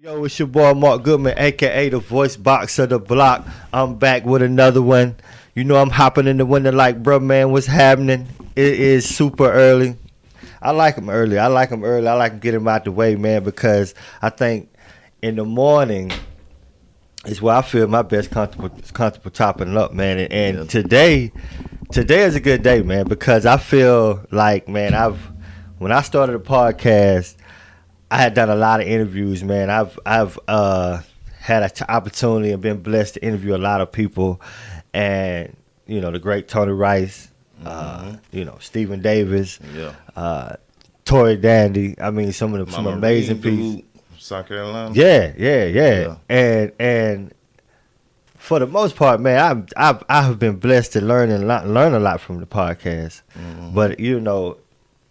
Yo, it's your boy Mark Goodman, aka the voice box of the block. I'm back with another one. You know I'm hopping in the window like, bro, man, what's happening? It is super early. I like them early. I like them getting them out the way, man, because I think in the morning is where I feel my best comfortable topping up, man. And today is a good day, man, because I feel like, man, when I started the podcast, I had done a lot of interviews, man. I've had an opportunity and been blessed to interview a lot of people, and the great Tony Rice, Stephen Davis, Tory Dandy. I mean, some amazing people. South Carolina. Yeah. And for the most part, man, I have been blessed to learn a lot from the podcast. Mm-hmm. But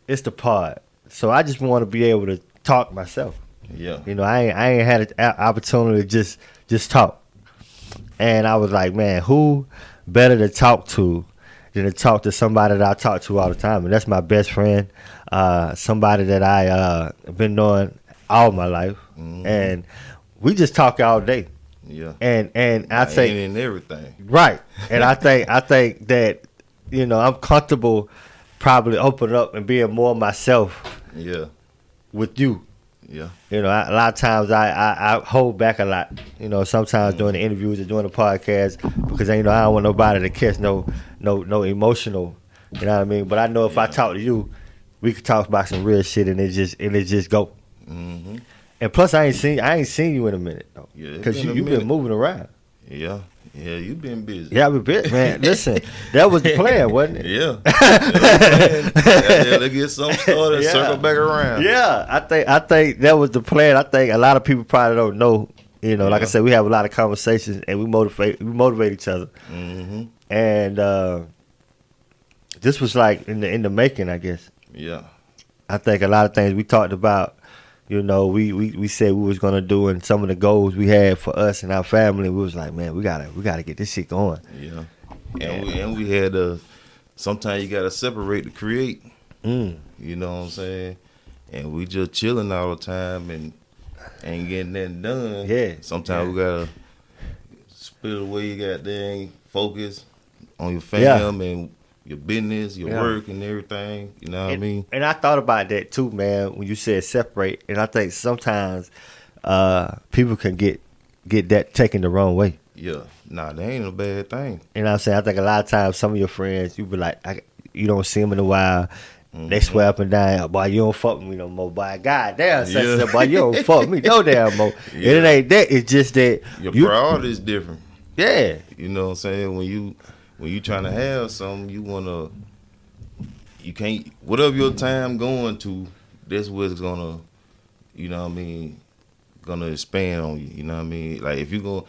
it's the pod, so I just want to be able to talk myself. Yeah. I ain't had an opportunity to just talk. And I was like, man, who better to talk to than to talk to somebody that I talk to all the time? And that's my best friend, somebody that I been knowing all my life. Mm-hmm. And we just talk all day. Yeah. And I think and everything. Right. And I think that, I'm comfortable probably opening up and being more myself. Yeah. With you. Yeah. A lot of times I hold back a lot, sometimes during the interviews or during the podcast, because I don't want nobody to catch no emotional, you know what I mean? But I know if I talk to you, we could talk about some real shit and it just go. Mm-hmm. And plus I ain't seen you in a minute though. Yeah. Because you've been moving around. Yeah. Yeah, you been busy. Yeah, I've been busy, man. Listen, that was the plan, wasn't it? Yeah. Let's get something started and circle back around. Yeah, I think that was the plan. I think a lot of people probably don't know. Like I said, we have a lot of conversations and we motivate each other. Mm-hmm. And this was like in the making, I guess. Yeah. I think a lot of things we talked about. We said we was gonna do, and some of the goals we had for us and our family, we was like, man, we gotta get this shit going. Yeah, and we had sometimes you gotta separate to create. You know what I'm saying? And we just chilling all the time and ain't getting nothing done. Yeah. Sometimes we gotta split away. You got there, focus on your fam and your business, your work, and everything. You know what I mean? And I thought about that too, man, when you said separate. And I think sometimes people can get that taken the wrong way. Yeah. Nah, that ain't a bad thing. You know what I'm saying? I think a lot of times some of your friends, you be like, you don't see them in a while. Mm-hmm. They swear up and down, boy, you don't fuck with me no more. Boy, God damn, boy, you don't fuck with me no damn more. Yeah. And it ain't that. It's just that your priority is different. Yeah. You know what I'm saying? When you trying to have something, you can't, whatever your time going to, that's what's gonna, gonna expand on you. You know what I mean? Like if you gonna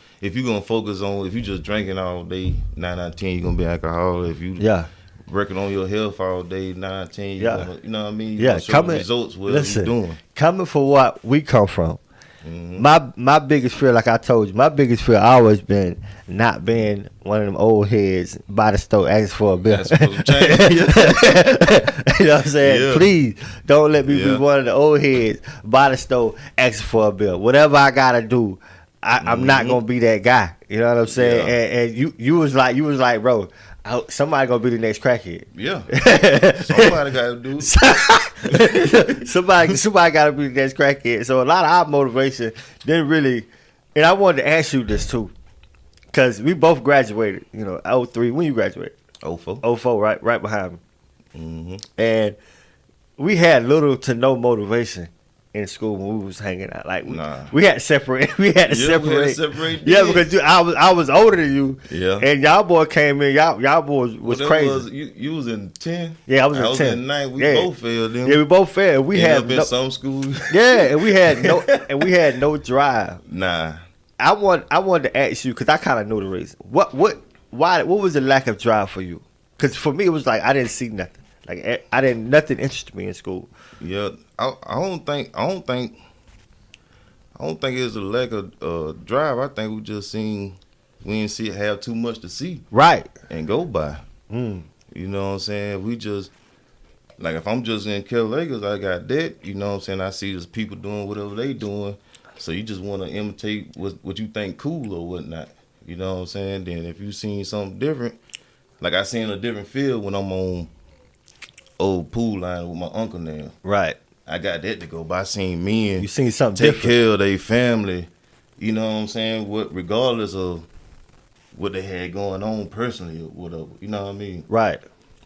focus on, if you just drinking all day, 9 out of 10 you're gonna be alcoholic. If you working on your health all day, 9 out of 10 you're gonna, you know what I mean? You're show results what you're doing. Coming for what we come from. Mm-hmm. My biggest fear, like I told you, my biggest fear always been not being one of them old heads by the store asking for a bill. You know what I'm saying? Yeah. Please don't let me be one of the old heads by the store asking for a bill. Whatever I gotta do, I'm not gonna be that guy. You know what I'm saying? Yeah. And you was like, bro, somebody gonna be the next crackhead. Yeah. Somebody gotta do it. somebody gotta be the next crackhead. So a lot of our motivation didn't really, and I wanted to ask you this too, because we both graduated, 03. When you graduated? 04. 04, right behind me. Mm-hmm. And we had little to no motivation in school when we was hanging out. Like we had to separate. We had to separate. Yeah, because I was older than you. Yeah. And y'all boy came in. Y'all boys was crazy. You was in 10. Yeah, I was in 10. I was in 9. We both failed. Then we both failed. We had in some schools. Yeah, and we had no drive. Nah. I wanted to ask you, because I kind of knew the reason. What was the lack of drive for you? Because for me it was like I didn't see nothing. Like nothing interested me in school. Yeah, I don't think it's a lack of drive. I think we didn't have too much to see. Right. And go by. You know what I'm saying? We just, like if I'm just in Kelly Lakers, I got that. You know what I'm saying? I see these people doing whatever they doing. So you just want to imitate what you think cool or whatnot. You know what I'm saying? Then if you seen something different, like I seen a different field when I'm on old pool line with my uncle now. Right. I got that to go, but I seen men you seen something take different. care of their family. You know what I'm saying? Regardless of what they had going on personally or whatever. You know what I mean? Right.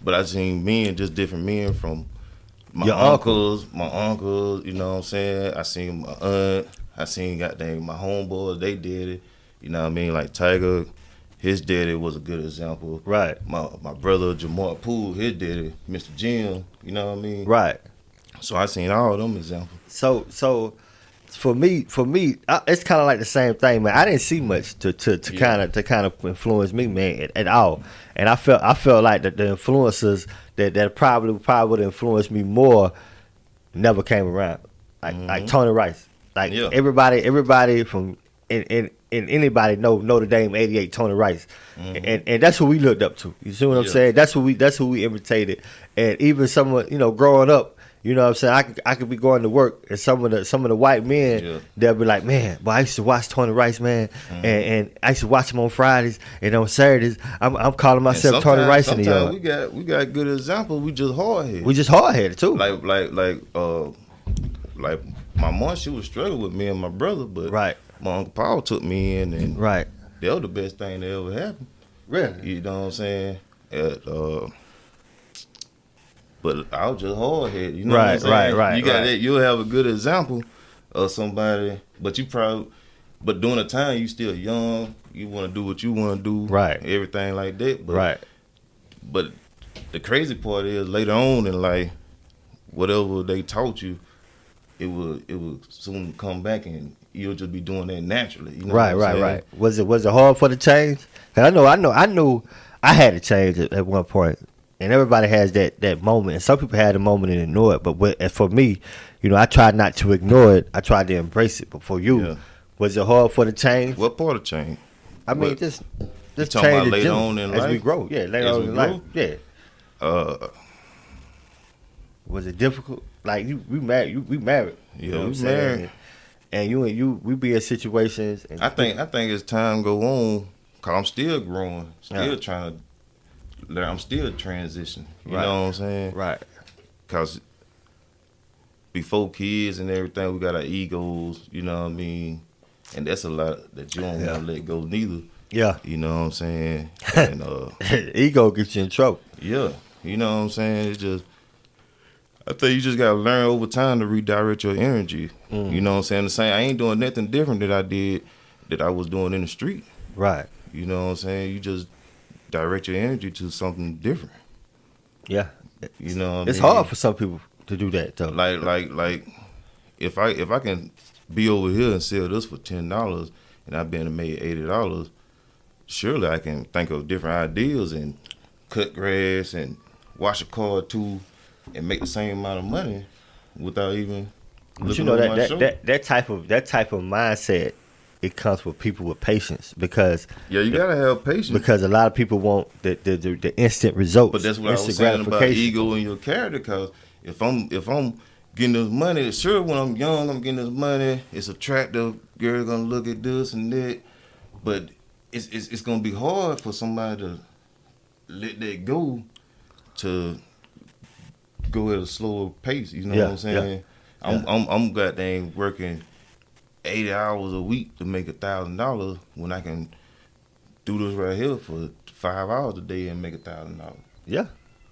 But I seen men, just different men from my Your uncles, you know what I'm saying? I seen my aunt, I seen goddamn my homeboys, they did it. You know what I mean? Like Tiger, his daddy was a good example. Right. My brother Jamar Poole, his daddy, Mr. Jim, you know what I mean? Right. So I seen all of them examples. So for me, it's kind of like the same thing, man. I didn't see much to kind of influence me, man, at all. And I felt like the influencers that probably would influence me more never came around. Like Tony Rice, like everybody from in anybody know Notre Dame 88 Tony Rice, and that's who we looked up to. You see what I'm saying? That's who we imitated. And even someone growing up. You know what I'm saying? I could be going to work, and some of the white men, they'll be like, man, boy, I used to watch Tony Rice, man, and I used to watch him on Fridays and on Saturdays. I'm calling myself Tony Rice in the yard. We got good examples. We just hard headed. We just hard headed too. Like my mom, she was struggling with me and my brother, but my Uncle Paul took me in, and that was the best thing that ever happened. Really? You know what I'm saying? But I was just hard headed. You know what I'm saying? Right. You got that. You'll have a good example of somebody, but during the time you still young. You want to do what you want to do. Right. Everything like that. But the crazy part is later on in life, whatever they taught you, it will soon come back and you'll just be doing that naturally. You know right. Was it hard for the change? I knew I had to change at one point. And everybody has that moment. And some people had a moment and ignore it. But for me, I tried not to ignore it. I tried to embrace it. But for you, was it hard for the change? What part of change? I mean, just talking change about later on in life? As we grow. Yeah, later on in life. Yeah. Was it difficult? Like, we married. Yeah, we married. And we be in situations. And I think as time go on, because I'm still growing, still trying to. I'm still transitioning. You know what I'm saying? Right. Because before kids and everything, we got our egos, you know what I mean? And that's a lot that you don't want to let go neither. Yeah. You know what I'm saying? And ego gets you in trouble. Yeah. You know what I'm saying? It's just, I think you just got to learn over time to redirect your energy. You know what I'm saying? The same, I ain't doing nothing different that I was doing in the street. Right. You know what I'm saying? You just direct your energy to something different. Yeah. You know what it's I mean? hard for some people to do that though. Like if I can be over here and sell this for $10 and I've been made $80, surely I can think of different ideas and cut grass and wash a car too and make the same amount of money without even looking at my show. that type of mindset, it comes with people with patience because you gotta have patience because a lot of people want the instant results. But that's what I was saying about ego and your character. Because if I'm getting this money, sure, when I'm young, I'm getting this money. It's attractive. Girl gonna look at this and that, but it's gonna be hard for somebody to let that go to go at a slower pace. You know what I'm saying? I'm goddamn working 80 hours a week to make $1,000 when I can do this right here for 5 hours a day and make $1,000. Yeah.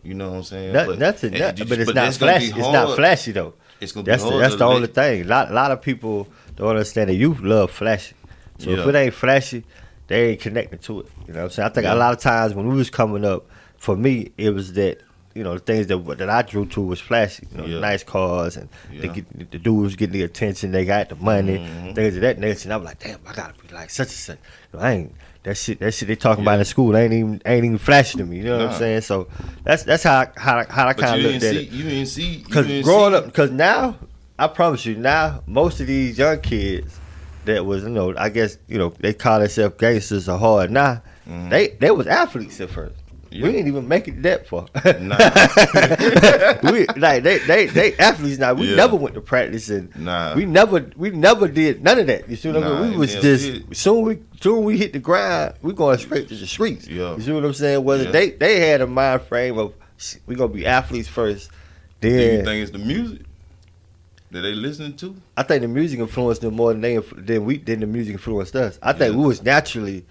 You know what I'm saying? But it's not flashy. It's not flashy though. It's gonna be hard. That's the only thing. A lot of people don't understand that you love flashy. So if it ain't flashy, they ain't connected to it. You know what I'm saying? I think a lot of times when we was coming up, for me, it was that, the things that I drew to was flashy. Nice cars and the dudes getting the attention, they got the money, things of that nature. And I was like, damn, I gotta be like such and such. I ain't that shit they talking about in school ain't even flashy to me. You know what I'm saying? So that's how I kind of looked at it. You didn't see because growing up, because now I promise you, now most of these young kids that was I guess they call themselves gangsters or hard now. They was athletes at first. We didn't even make it that far. We like they athletes now. We never went to practice and we never did none of that. You see what I mean? We was just soon we hit the ground, we going straight to the streets. Yeah. You see what I'm saying? Whether they had a mind frame of we gonna be athletes first. Then do you think it's the music that they listening to? I think the music influenced them more than the music influenced us. I think we was naturally.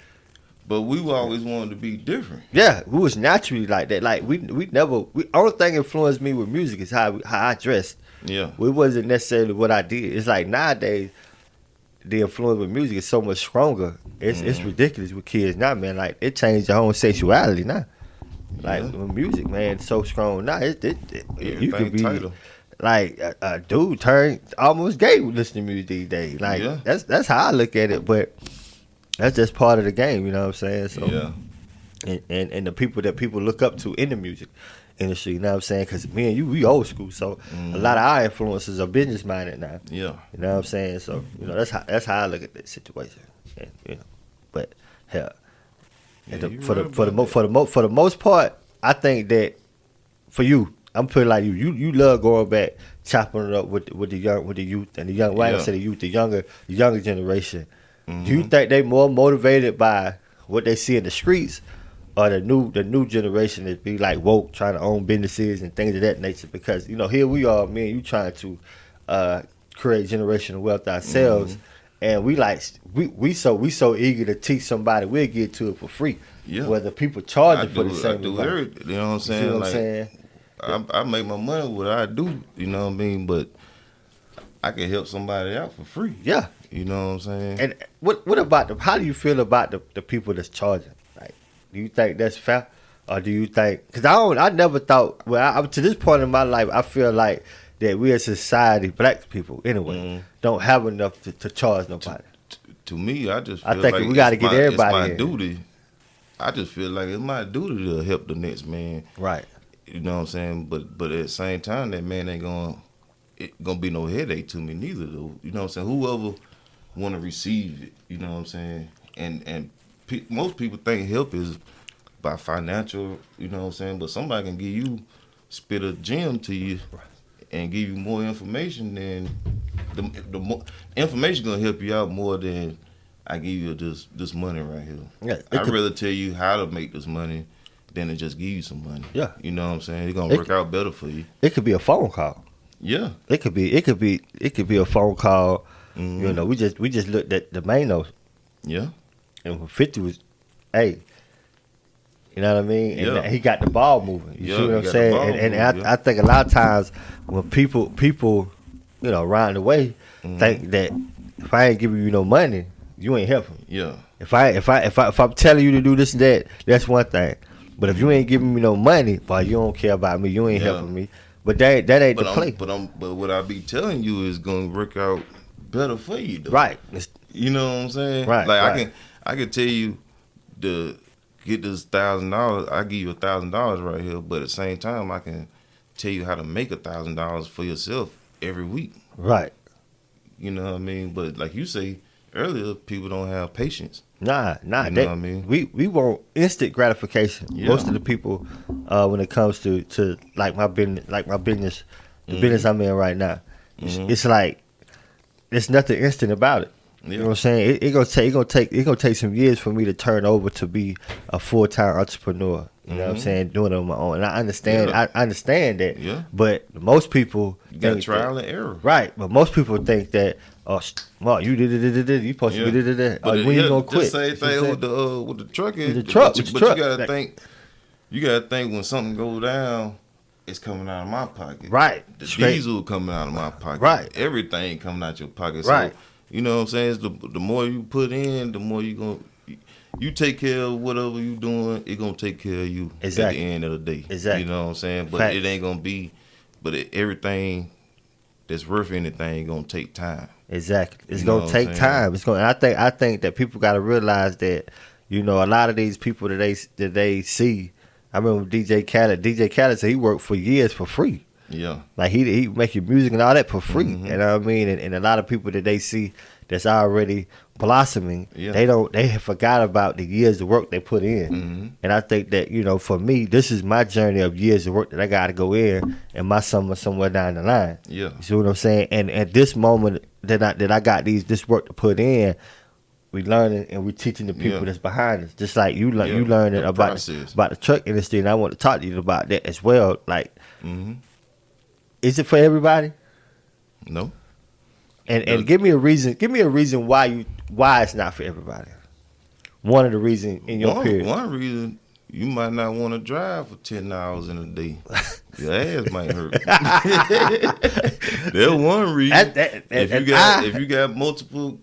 But we always wanted to be different. Yeah, we was naturally like that. Like we never. Only thing influenced me with music is how I dressed. Yeah, it wasn't necessarily what I did. It's like nowadays, the influence with music is so much stronger. It's ridiculous with kids now, man. Like it changed your own sexuality now. Like with music, man, it's so strong now. You could be tighter. Like a dude turned almost gay with listening to music these days. Like that's how I look at it, but. That's just part of the game, you know what I'm saying? So, and the people that people look up to in the music industry, you know what I'm saying? Because me and you, we old school, so a lot of our influences are business minded now. Yeah, you know what I'm saying? So, you know, that's how I look at this situation. And, you know, but hell, for the most part, I think that for you, I'm putting like you love going back, chopping it up with the youth and the young. Why I say the youth, the younger generation. Mm-hmm. Do you think they more motivated by what they see in the streets, or the new generation that be like woke, trying to own businesses and things of that nature? Because you know, here we are, me and you, trying to create generational wealth ourselves, and we so eager to teach somebody, we'll get to it for free. Yeah. Whether people charging for the same. You know what I'm saying? See what I'm saying? I make my money with what I do. You know what I mean? But I can help somebody out for free. Yeah. You know what I'm saying? And what about how do you feel about the people that's charging? Like, do you think that's fair, or do you think? Because I never thought. Well, to this point in my life, I feel like that we as society, black people anyway, don't have enough to charge nobody. To me, I just feel I think like we got to get everybody. It's my duty. I just feel like it's my duty to help the next man. Right. You know what I'm saying? But at the same time, that man ain't gonna be no headache to me neither, though. You know what I'm saying? Whoever want to receive it, you know what I'm saying? And most people think help is by financial, you know what I'm saying? But somebody can give you, spit a gem to you and give you more information, than the more information gonna help you out more than I give you this money right here. Yeah, I'd rather tell you how to make this money than to just give you some money. Yeah. You know what I'm saying? It's gonna work out better for you. It could be a phone call. Yeah. It could be a phone call. You know, we just looked at the main note. Yeah. And 50 was, hey, you know what I mean? And he got the ball moving. You see what I'm saying? And I think a lot of times when people, you know, around the way think that if I ain't giving you no money, you ain't helping. Yeah. If I'm telling you to do this and that, that's one thing. But if you ain't giving me no money, boy, you don't care about me. You ain't helping me. But that ain't the play. But what I be telling you is gonna work out better for you, though. Right. You know what I'm saying? Right. Like I can tell you to get this $1,000. I give you $1,000 right here. But at the same time, I can tell you how to make $1,000 for yourself every week. Right. You know what I mean? But like you say earlier, people don't have patience. Nah. You know what I mean? We want instant gratification. Yeah. Most of the people, when it comes to like my business, the business I'm in right now, it's like there's nothing instant about it. Yeah. You know what I'm saying? It's gonna take some years for me to turn over to be a full-time entrepreneur. You know what I'm saying? Doing it on my own. And I understand. I understand that. Yeah. But most people, you got trial and error. Right. But most people think that, well, you did it. You supposed to do it. When you gonna quit? The same thing with the truck. The truck. But you gotta think. You gotta think when something goes down, it's coming out of my pocket. Right. The diesel coming out of my pocket. Right. Everything coming out your pocket. Right. So, you know what I'm saying? It's the more you put in, the more you take care of whatever you doing, it gonna take care of you at the end of the day. Exactly. You know what I'm saying? But it ain't gonna be. But everything that's worth anything gonna take time. Exactly. It's gonna take time. It's going. I think that people gotta realize that, you know, a lot of these people that they see. I remember DJ Khaled. DJ Khaled said he worked for years for free. Yeah. Like he make your music and all that for free. You know what I mean? And a lot of people that they see that's already blossoming. Yeah. They have forgot about the years of work they put in. Mm-hmm. And I think that, for me, this is my journey of years of work that I got to go in, and my summer somewhere down the line. Yeah. You see what I'm saying? And at this moment that I got this work to put in, we learning and we teaching the people that's behind us. Just like you learning about the truck industry, and I want to talk to you about that as well. Like, is it for everybody? No. And give me a reason why it's not for everybody. One of the reasons in your period. One reason, you might not want to drive for 10 hours in a day. Your ass might hurt. There's one reason. If you got multiple.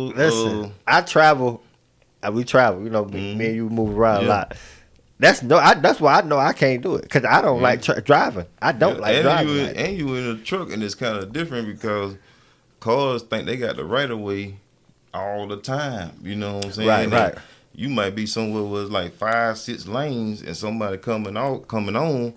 Listen, I travel. We travel. Me and you move around a lot. That's why I know I can't do it, because I don't like driving. I don't like driving. And you in a truck, and it's kind of different because cars think they got the right of way all the time. You know what I'm saying? Right. You might be somewhere where it's like 5-6 lanes and somebody coming on,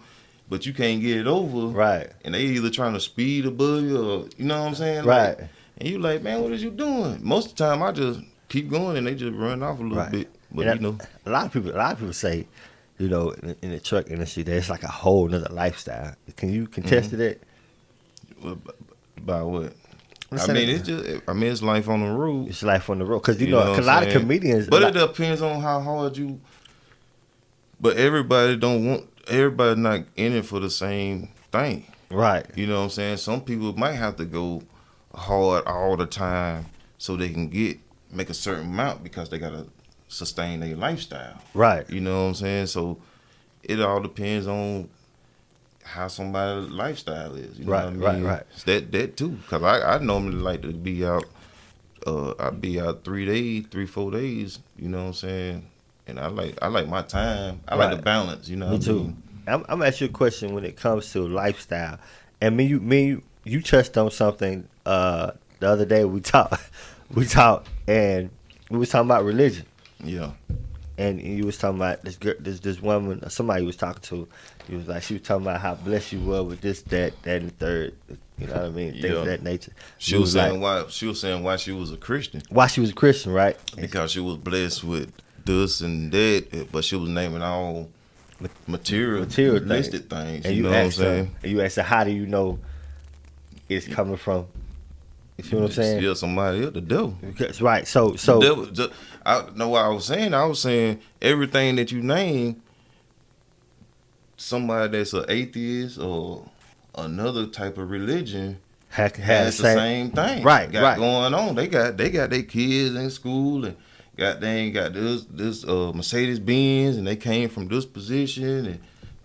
but you can't get it over. Right. And they either trying to speed above you or, you know what I'm saying? Right. And you like, man, what is you doing? Most of the time I just keep going and they just run off a little bit. But a lot of people say, in the truck industry, that it's like a whole nother lifestyle. Can you contest to that? By what? It's life on the road. It's life on the road, because a lot of comedians. But it depends on how hard you. But everybody not in it for the same thing. Right. You know what I'm saying? Some people might have to go hard all the time so they can make a certain amount, because they gotta sustain their lifestyle. Right. You know what I'm saying? So it all depends on how somebody's lifestyle is. You know what I mean? Right. It's that too. Because I normally like to be out. I be out 3-4 days. You know what I'm saying? And I like my time. I like the balance. You know. Me too. I'm gonna ask you a question when it comes to lifestyle. And you touched on something the other day. We talked, and we was talking about religion. Yeah. And you was talking about this woman, somebody you was talking to. She was talking about how blessed you were with this, that, and the third. You know what I mean? Things of that nature. She was saying why she was a Christian. Why she was a Christian, right? Because she was blessed with this and that, but she was naming all materialistic things. And you know what I'm saying? And you asked her, how do you know it's coming from? You see what I'm saying? Yeah, somebody else, the devil. Right. So the devil, I know what I was saying. I was saying everything that you name, somebody that's an atheist or another type of religion has the same thing. Right. Going on. They got their kids in school, and got this Mercedes Benz, and they came from this position, and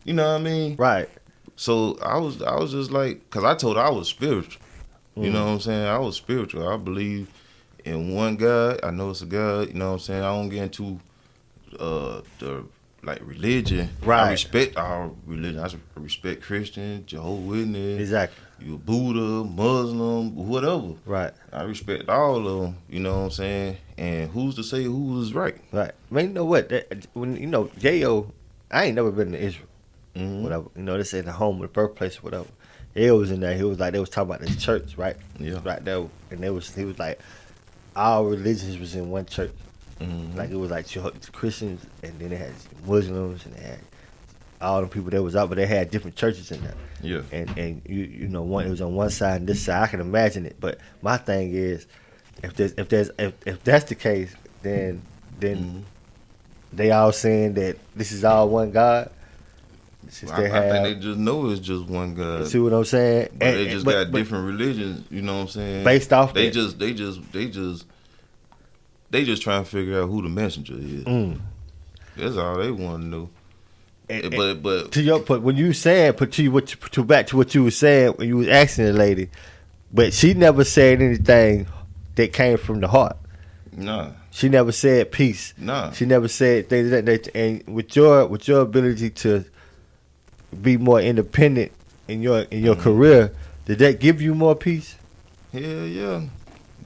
you know what I mean? Right. So I was just like, because I told her I was spiritual. You know what I'm saying? I was spiritual. I believe in one God. I know it's a God. You know what I'm saying? I don't get into the religion. Right. I respect our religion. I respect Christian, Jehovah's Witness. Exactly. You Buddha, Muslim, whatever. Right. I respect all of them. You know what I'm saying? And who's to say who was right? Right. Man, you know what? When J.O., I ain't never been to Israel. Mm-hmm. Whatever. They say the home, the birthplace, whatever. He was in there. He was like, they was talking about this church, right? Yeah. Right there. And he was like, all religions was in one church. Mm-hmm. Like, it was like Christians, and then they had Muslims, and they had all the people that was out, but they had different churches in there. Yeah. And one, it was on one side and this side. I can imagine it. But my thing is, if that's the case, then mm-hmm. they all saying that this is all one God. I think they just know it's just one God. See what I'm saying? But they just got different religions. You know what I'm saying? Based off they that. They just trying to figure out who the messenger is. That's all they want to know. But to your point, when you said back to what you were saying when you was asking the lady, but she never said anything that came from the heart. Nah. She never said peace. Nah. She never said things like that. And with your ability to be more independent in your mm-hmm. career, did that give you more peace? Hell yeah.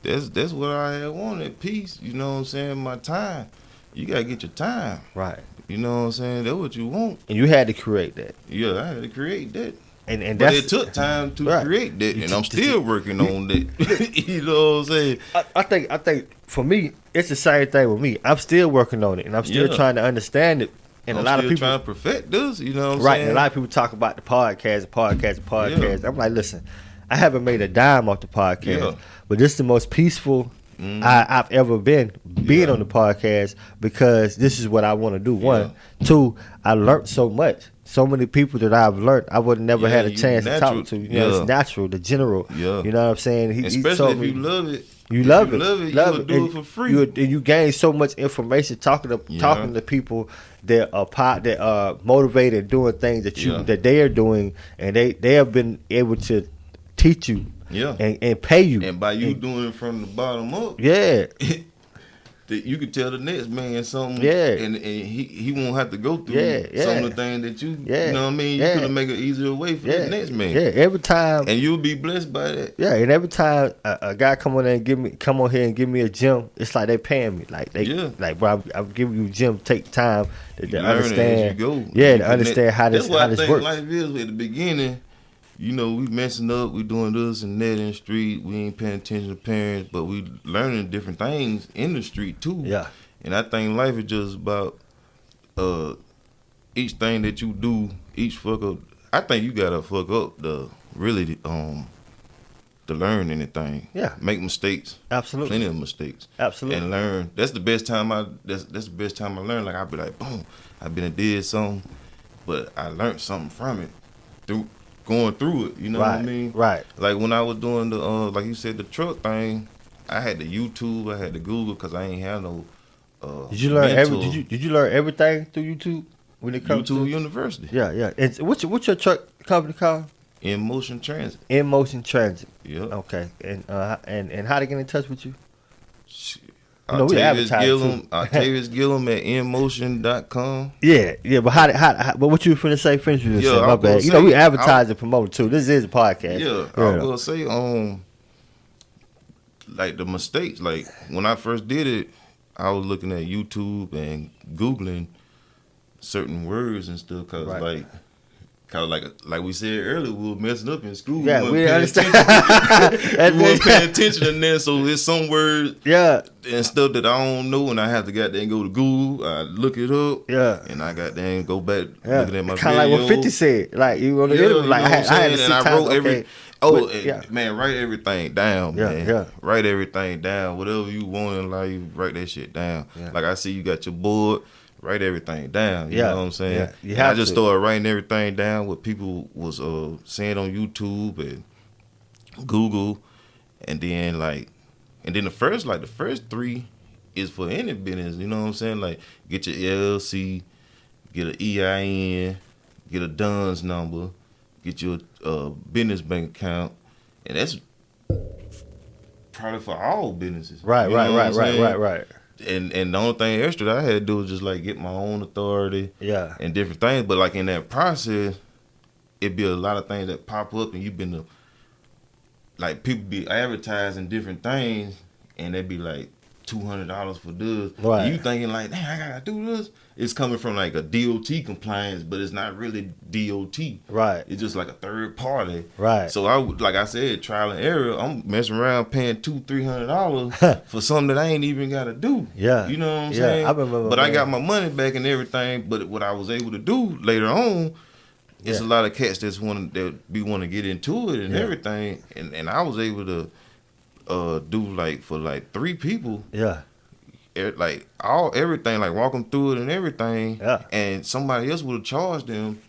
That's what I had wanted, peace. You know what I'm saying? My time. You gotta get your time. Right. You know what I'm saying? That's what you want. And you had to create that. Yeah, I had to create that. but it took time to create that, and I'm still working on that. You know what I'm saying? I think for me, it's the same thing with me. I'm still working on it, and I'm still trying to understand it. And I'm a lot of people trying to perfect this. You know what I'm saying? saying? And a lot of people talk about the podcast. I'm like, listen, I haven't made a dime off the podcast, but this is the most peaceful I've ever been being on the podcast, because this is what I want to do. One, two, I learned so much. So many people that I've learned, I would have never had a chance to talk to. You know, it's natural, the general. Yeah. You know what I'm saying? Especially if you love it. You love it. You'll do it for free. You gain so much information talking to people that are motivated, doing things that they are doing, and they have been able to teach you, and pay you. And by you doing it from the bottom up, that you could tell the next man something, and he won't have to go through some of the things that you know what I mean. You could have made an easier way for the next man. Yeah, every time, and you'll be blessed by that. Yeah, and every time a guy come on here and give me a gym, it's like they paying me. Like bro, I'm giving you a gym. Take time to understand. As you go. To understand how this works. That's what I think life is at the beginning. You know, we messing up, we doing this and that in the street. We ain't paying attention to parents, but we learning different things in the street too. Yeah. And I think life is just about each thing that you do, each fuck up. I think you gotta fuck up to learn anything. Yeah. Make mistakes. Absolutely. Plenty of mistakes. Absolutely. And learn. That's the best time that's the best time I learn. Like I'll be like, boom, I've been and did something, but I learned something from it through going through it, you know what I mean? Right. Like when I was doing the, like you said, the truck thing, I had the YouTube, I had the Google, because I ain't have no. Did you learn Did you learn everything through YouTube when it comes YouTube to University? Yeah. And what's your truck company called? In Motion Transit. In Motion Transit. Yeah. Okay. And how to get in touch with you? Octavius Gillum at InMotion.com. Yeah, but but what you finna say? Finish with this. My bad. You know, we advertise and promote too. This is a podcast. Yeah, I was gonna say, like the mistakes. Like when I first did it, I was looking at YouTube and Googling certain words and stuff, cause like we said earlier, we were messing up in school. Yeah, we didn't understand. We weren't paying attention to that, so there's some words and stuff that I don't know, and I have to goddamn go to Google, I look it up, and I goddamn go back looking at my kind of like what 50 said. Like you want to like I had to sit I wrote every. But, man, write everything down, man. Yeah. Write everything down. Whatever you want in life, write that shit down. Yeah. Like I see you got your board. Write everything down. You know what I'm saying? Yeah. I just started writing everything down what people was saying on YouTube and Google, and then the first 3 is for any business. You know what I'm saying? Like get your LLC, get an EIN, get a DUNS number, get your business bank account, and that's probably for all businesses. Right. And the only thing extra that I had to do was just like get my own authority, and different things. But like in that process, it'd be a lot of things that pop up, and you've been like people be advertising different things, and they'd be like $200 for this. Right. And you thinking like, damn, I gotta do this. It's coming from like a DOT compliance, but it's not really DOT. Right. It's just like a third party. Right. So like I said, trial and error. I'm messing around paying $200-$300 for something that I ain't even gotta do. Yeah. You know what I'm saying? I remember. But I got my money back and everything. But what I was able to do later on, it's a lot of cats that want to get into it and everything, and I was able to do like for like 3 people. Yeah. Like everything, like walk them through it and everything. Yeah. And somebody else would have charged them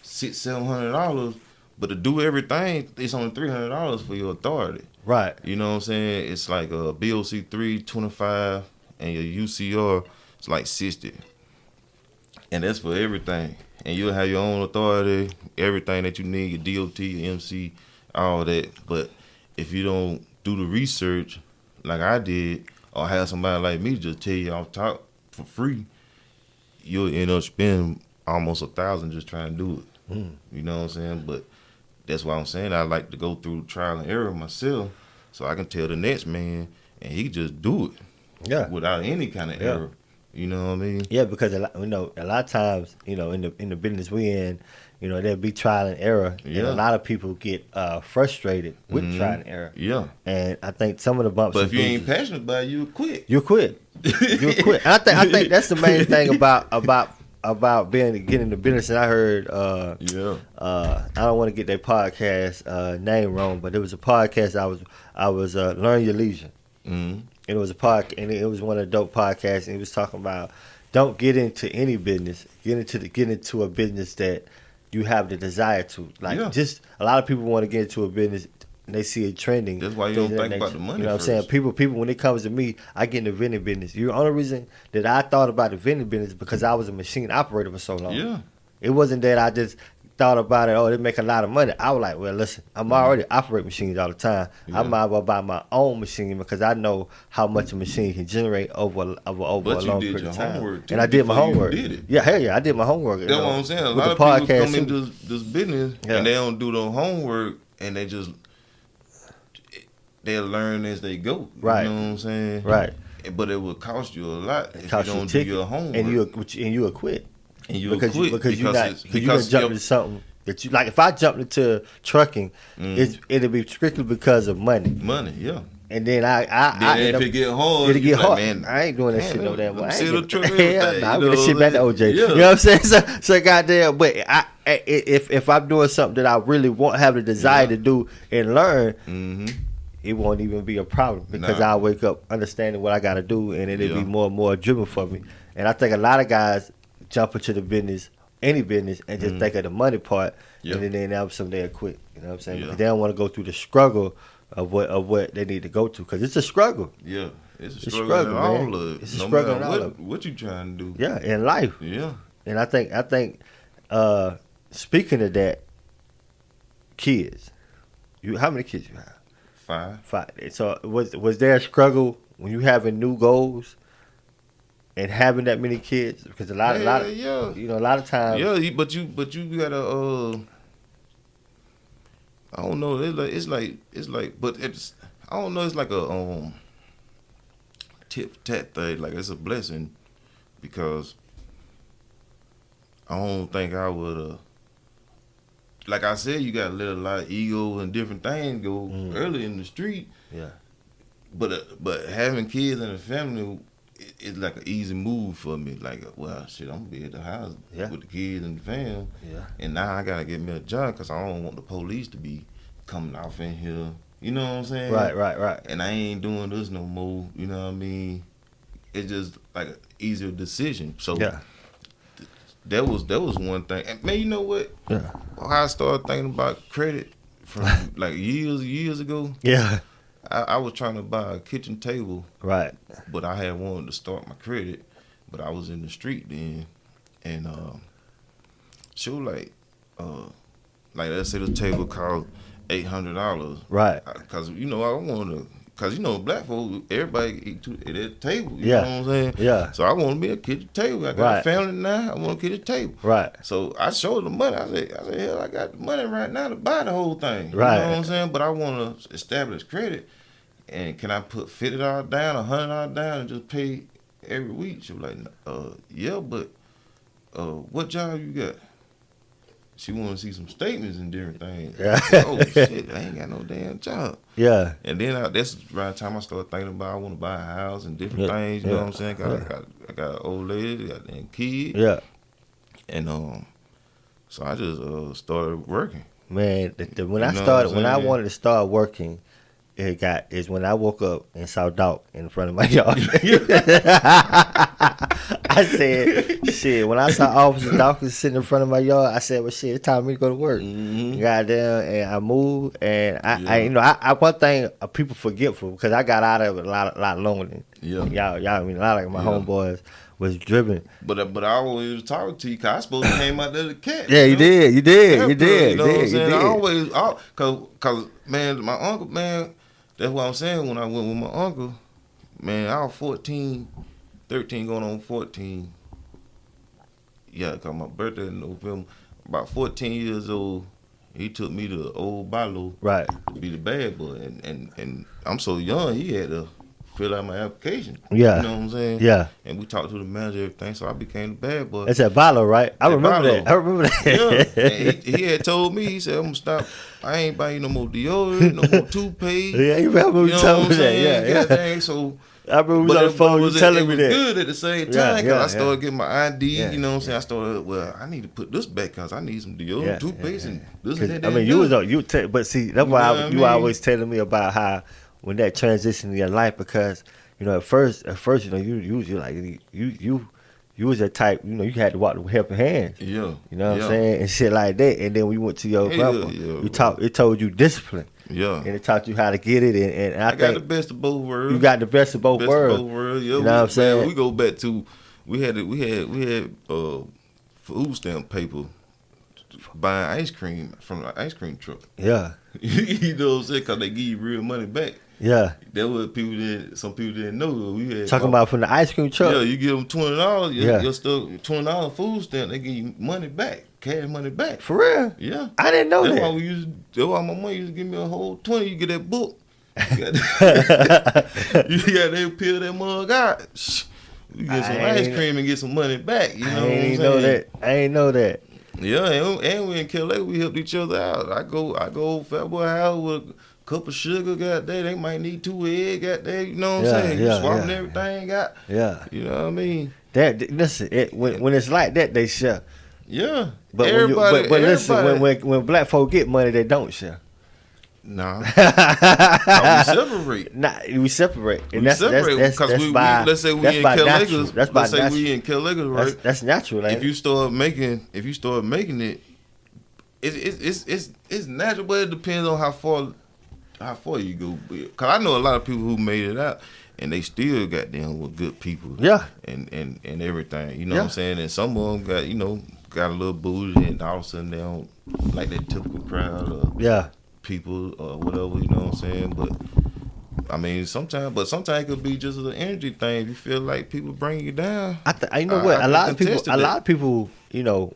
$600-$700, but to do everything, it's only $300 for your authority. Right. You know what I'm saying? It's like a BOC 325 and your UCR, it's like 60. And that's for everything. And you'll have your own authority, everything that you need, your DOT, your MC, all that. But if you don't do the research like I did, or have somebody like me just tell you off top for free, you'll end up spending almost $1,000 just trying to do it. You know what I'm saying? But that's why I'm saying I like to go through trial and error myself, so I can tell the next man, and he just do it. Yeah. Without any kind of error. You know what I mean? Yeah, because a lot of times, in the business we in, there'll be trial and error, and a lot of people get frustrated with trial and error. Yeah, and I think some of the bumps. But if you ain't passionate about it, you quit. You quit. And I think that's the main thing about getting in the business. And I heard, I don't want to get their podcast name wrong, but it was a podcast I was Learn Your Leisure. Mm-hmm. And it was a podcast, and it was one of the dope podcasts, and he was talking about don't get into any business, get into a business that you have the desire to. Just a lot of people want to get into a business and they see it trending. That's why you don't think about the money. You know what I'm saying? People when it comes to me, I get in the vending business. The only reason that I thought about the vending business is because I was a machine operator for so long. Yeah. It wasn't that I just thought about it, they make a lot of money. I was like, well, listen, I'm already operating machines all the time. I might as well buy my own machine because I know how much a machine can generate over a long period of time. And I did my homework. Yeah, hell yeah, I did my homework. That's what I'm saying. A lot of people come into this business and they don't do the homework and they'll learn as they go. Right. You know what I'm saying? Right. But it will cost you a lot if you don't do your homework. And you'll quit. And you'll quit because you're gonna jump into something that you like. If I jumped into trucking, it'll be strictly because of money. Money, yeah. And then if it get hard, it'll get hard. Man, I ain't doing that shit no damn way. I'm gonna get shit back to OJ. Yeah. You know what I'm saying? So goddamn. But if I'm doing something that I really have the desire to do and learn, it won't even be a problem because I'll wake up understanding what I got to do, and it'll be more and more driven for me. And I think a lot of guys jump into the business, any business, and just think of the money part, and then they now someday quit. You know what I'm saying? Because they don't want to go through the struggle of what they need to go to, because it's a struggle. Yeah, it's a struggle, man. It's a struggle in all of it. What you trying to do? Yeah, in life. Yeah. And I think speaking of that, kids. How many kids you have? 5. So was there a struggle when you having new goals and having that many kids? Because a lot of times. Yeah, but you gotta. I don't know. It's like, but I don't know. It's like a tit for tat thing. Like it's a blessing because I don't think I would. Like I said, you gotta let a lot of ego and different things go early in the street. Yeah. But having kids in the family, it's like an easy move for me. Like, well, shit, I'm gonna be at the house with the kids and the fam. Yeah. And now I gotta get me a job because I don't want the police to be coming off in here. You know what I'm saying? Right. And I ain't doing this no more. You know what I mean? It's just like an easier decision. So that was one thing. And man, you know what? Yeah. I started thinking about credit from like years ago. Yeah. I was trying to buy a kitchen table. Right. But I had wanted to start my credit, but I was in the street then. And she was like let's say the table cost $800. Right. Cause I want to. Cause black folks, everybody eat at that table. You know what I'm saying? Yeah. So I want to be a kitchen table. I got a family now. I want a kitchen table. Right. So I showed the money. I said, hell, I got the money right now to buy the whole thing. Right. You know what I'm saying? But I want to establish credit. And can I put $50 down, $100 down, and just pay every week? She was like, yeah, but what job you got? She wanted to see some statements and different things. Yeah. Said, oh, shit, I ain't got no damn job. Yeah. And then that's around the time I started thinking about I want to buy a house and different things. You know what I'm saying? I got an old lady, got a kid. Yeah. And so I just started working. Man, when I wanted to start working, is when I woke up and saw Doc in front of my yard. I said, shit, when I saw Officer Dawkins sitting in front of my yard, I said, well, shit, it's time for me to go to work. Goddamn, and I moved, and I one thing people forgetful, because I got out of it a lot longer than y'all. I mean, a lot of my homeboys was driven. But I always was talking to you, because I supposed to came out there to catch. Yeah, you did. You know what I'm saying? I always, because, man, my uncle, man, that's what I'm saying. When I went with my uncle, man, I was 13 going on 14. Yeah, because my birthday in November. About 14 years old, he took me to Old Balo to be the bad boy. And I'm so young, he had to fill out my application. Yeah. You know what I'm saying? Yeah. And we talked to the manager and everything, so I became the bad boy. It's at Balo, right? I remember that. Yeah. And he had told me, he said, I'm gonna stop. I ain't buying no more deodorant, no more toothpaste. Yeah, you remember telling me that. Yeah. Dang, so I remember we was on the phone, you telling me that. It was good at the same time, because I started getting my ID, you know what I'm saying? I started, I need to put this back, because I need some deodorant, toothpaste, and this and that. I mean, but see, that's why you always telling me about how, when that transition in your life, because, you know, at first, you know, you like, you was that type, you know, you had to walk with helping hands. Yeah. You know what I'm saying? And shit like that. And then we went to your grandpa. It told you discipline. Yeah. And it taught you how to get it. And I got the best of both worlds. You got the best of both worlds. Yeah. You know what I'm saying? Man, we go back to, we had food stamp paper buying ice cream from the ice cream truck. Yeah. You know what I'm saying? Because they give you real money back. Yeah. That was some people didn't know. We had talking about from the ice cream truck. Yeah, you give them $20. You're still $20 food stamp. They give you money back, cash money back. For real? Yeah. I didn't know that. That's why my mom used to give me a whole 20. You get that book. You got to peel that mug out. You get some ice cream and get some money back. You know what I'm saying? I ain't know that. Yeah, and we in KLA, we helped each other out. I go Fat Boy house with cup of sugar, goddamn. They might need 2 eggs, goddamn. You know what I'm saying? You swapping everything, got. Yeah. You know what I mean? Listen, when it's like that, they share. Yeah. But listen, when black folk get money, they don't share. Nah. We separate. We separate. And that's because let's say we in Kel-Lakers. Let's say we in Kel-Lakers, right? That's natural. If you start making it, it's natural, but it depends on how far you go. Cause I know a lot of people who made it out and they still got them with good people. Yeah. And everything. You know what I'm saying? And some of them got a little bougie, and all of a sudden they don't like that typical crowd of people or whatever, you know what I'm saying? But I mean, sometimes it could be just an energy thing. If you feel like people bring you down. You know what? A lot of people, you know,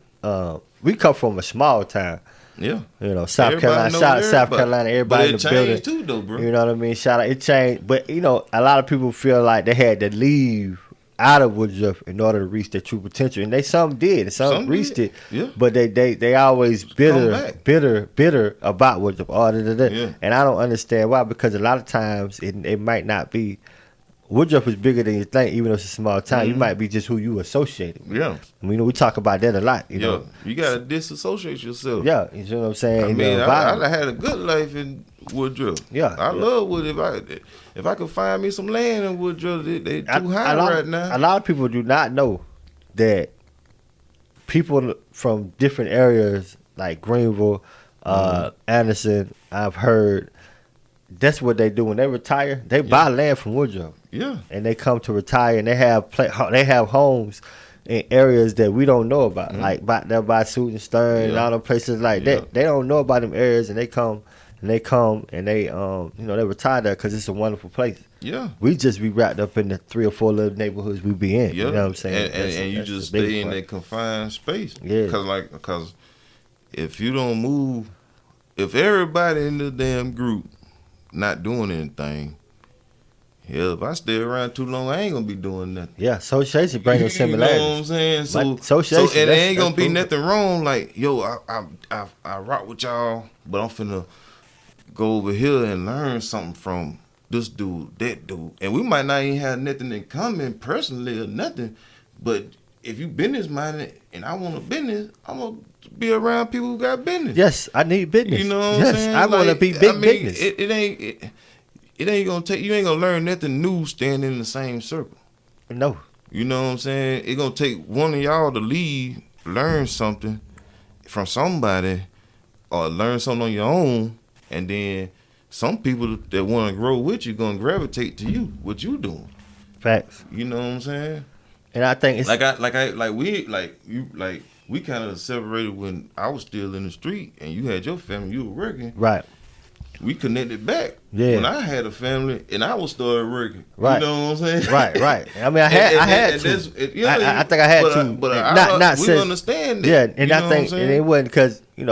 we come from a small town. Yeah. You know, South Carolina, everybody in the building. It changed too, though, bro. You know what I mean? Shout out, it changed. But, you know, a lot of people feel like they had to leave out of Woodruff in order to reach their true potential. And some did. And some reached it. Yeah. But they always bitter about Woodruff. Yeah. And I don't understand why, because a lot of times it might not be. Woodruff is bigger than you think, even though it's a small town. Mm-hmm. You might be just who you associate with. Yeah. I mean, we talk about that a lot. You know, you got to disassociate yourself. Yeah, you know what I'm saying? I mean, I had a good life in Woodruff. Yeah. I love Woodruff. If I could find me some land in Woodruff, they too high right now. A lot of people do not know that people from different areas, like Greenville, Anderson, I've heard, that's what they do when they retire. They buy land from Woodruff. Yeah, and they come to retire, and they have homes in areas that we don't know about, like by Susan Stern and all them places like that. They don't know about them areas, and they come and they they retire there because it's a wonderful place. Yeah, we just be wrapped up in the 3 or 4 little neighborhoods we be in. Yeah, you know what I'm saying? And you just stay in that confined space. Yeah, because if you don't move, if everybody in the damn group not doing anything. Yeah, if I stay around too long, I ain't gonna be doing nothing. Yeah, association bring them similarities. You know what I'm saying? So and there ain't gonna be nothing wrong. Like, yo, I rock with y'all, but I'm finna go over here and learn something from this dude, that dude. And we might not even have nothing in common personally or nothing, but if you business minded and I want a business, I'm gonna be around people who got business. Yes, I need business. You know what I'm saying? I want to be big business. It ain't gonna take. You ain't gonna learn nothing new standing in the same circle. No. You know what I'm saying? It's gonna take one of y'all to leave, learn something from somebody, or learn something on your own, and then some people that want to grow with you gonna gravitate to you. What you doing? Facts. You know what I'm saying? And I think it's we kind of separated when I was still in the street and you had your family, you were working. Right. We connected back. Yeah. When I had a family and I was started working. Right. You know what I'm saying? Right. I mean, I had to. I think I had to. We understand that. Yeah, and I think and it wasn't because we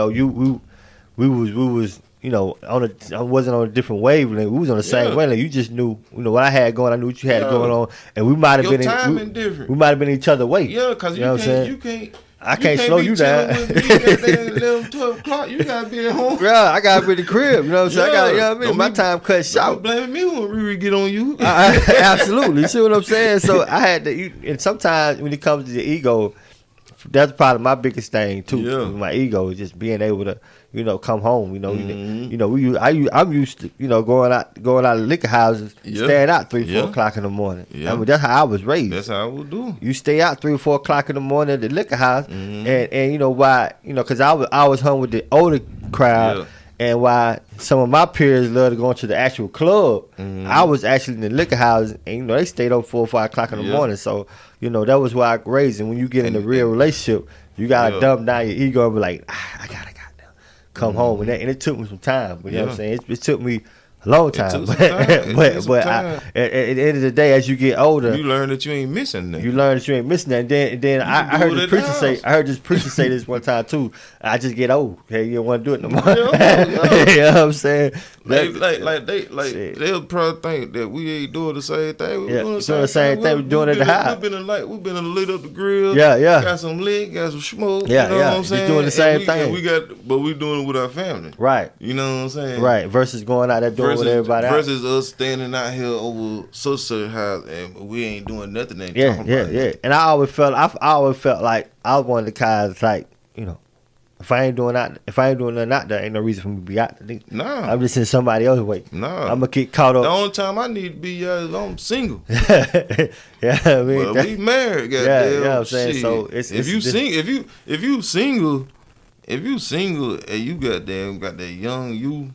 was I wasn't on a different wavelength. We was on the same wavelength. You just knew, what I had going. I knew what you had going on, and we might have been different. We might have been each other way. Yeah, because you can't. I can't slow you down. 11, 12 o'clock, you gotta be at home. Yeah, I gotta be at the crib. You know what I'm saying? My time cut short. Don't blame me when Riri get on you. Absolutely. You see what I'm saying? So I had to. And sometimes when it comes to the ego, that's probably my biggest thing too. Yeah. My ego is just being able to, come home. I'm used to, going out to liquor houses, staying out 3-4 o'clock in the morning. Yeah. I mean, that's how I was raised. That's how I would do. You stay out 3-4 o'clock in the morning at the liquor house, and why? Because I was hung with the older crowd. Yeah. And why some of my peers love to go into the actual club, I was actually in the liquor house, and they stayed up 4 or 5 o'clock in the morning. So that was why I raised. And when you get in a real relationship, you gotta dumb down your ego and be like, I gotta come home, and it took me some time. But you know what I'm saying? It took me a long time. But at the end of the day, as you get older, you learn that you ain't missing nothing. You learn that you ain't missing that. And then I heard this preacher say. I heard this preacher say this one time too. I just get old. Hey, you don't want to do it no more. You know what I'm saying? They'll probably think that we ain't doing the same thing. We're doing the same thing. We're doing it at the house. We've been lit up the grill. Yeah. Got some lick, got some smoke. Yeah, you know what I'm saying? We're doing the same thing. But we doing it with our family. Right. You know what I'm saying? Right. Versus going out there doing with everybody else. Versus us standing out here over such house and we ain't doing nothing. Yeah. And I always felt like I was one of the guys like, if I ain't doing nothing out there, ain't no reason for me to be out there. Nah. I'm just in somebody else's way. Nah. I'm gonna get caught up. The only time I need to be is I'm single. Yeah, I mean, well, we married, goddamn. Yeah, you know what I'm saying? Shit. So if you single and you got that young you,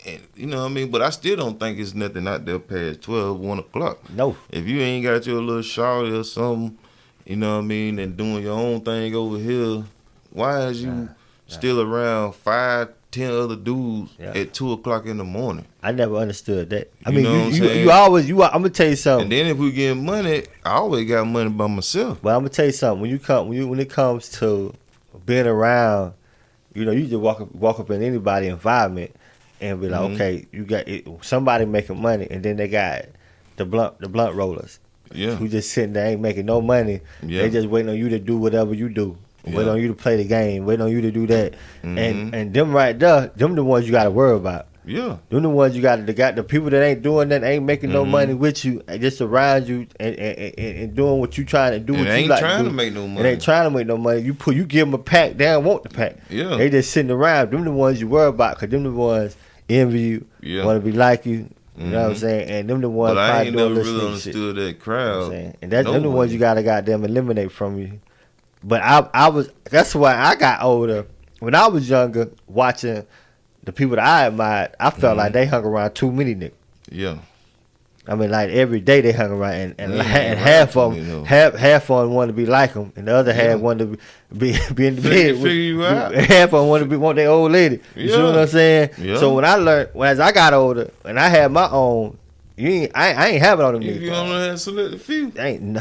and you know what I mean, but I still don't think it's nothing out there past 12, 1 o'clock. No. If you ain't got your little shawty or something, you know what I mean, and doing your own thing over here, why is you still around 5, 10 other dudes at 2 o'clock in the morning? I never understood that. I You mean, know what I'm saying? you always, I'm gonna tell you something. And then if we get money, I always got money by myself. But I'm gonna tell you something. When it comes to being around, you just walk up in anybody's environment and be like, okay, you got somebody making money, and then they got the blunt rollers. Yeah. Who just sitting there ain't making no money. Yeah. They just waiting on you to do whatever you do. Wait on you to play the game. Wait on you to do that. And them right there, them the ones you got to worry about. Yeah. Them the ones you got the people that ain't doing that, ain't making no money with you, just around you and doing what you trying to do. And what ain't you like trying to to make no money. And ain't trying to make no money. You give them a pack, they don't want the pack. Yeah. They just sitting around. Them the ones you worry about, because them the ones envy you, want to be like you. You know what I'm saying? And them the ones. But I ain't never really understood shit. That crowd. You know and them the ones you gotta goddamn eliminate from you. But that's why I got older. When I was younger, watching the people that I admired, I felt like they hung around too many niggas. Yeah. I mean, like every day they hung around, and half of them, half of them wanted to be like them, and the other half wanted to be in the bed. Figure you out. Half of them wanted to want their old lady. You see what I'm saying? Yeah. So when as I got older, and I had my own. I ain't having all them niggas. You only had select a few. And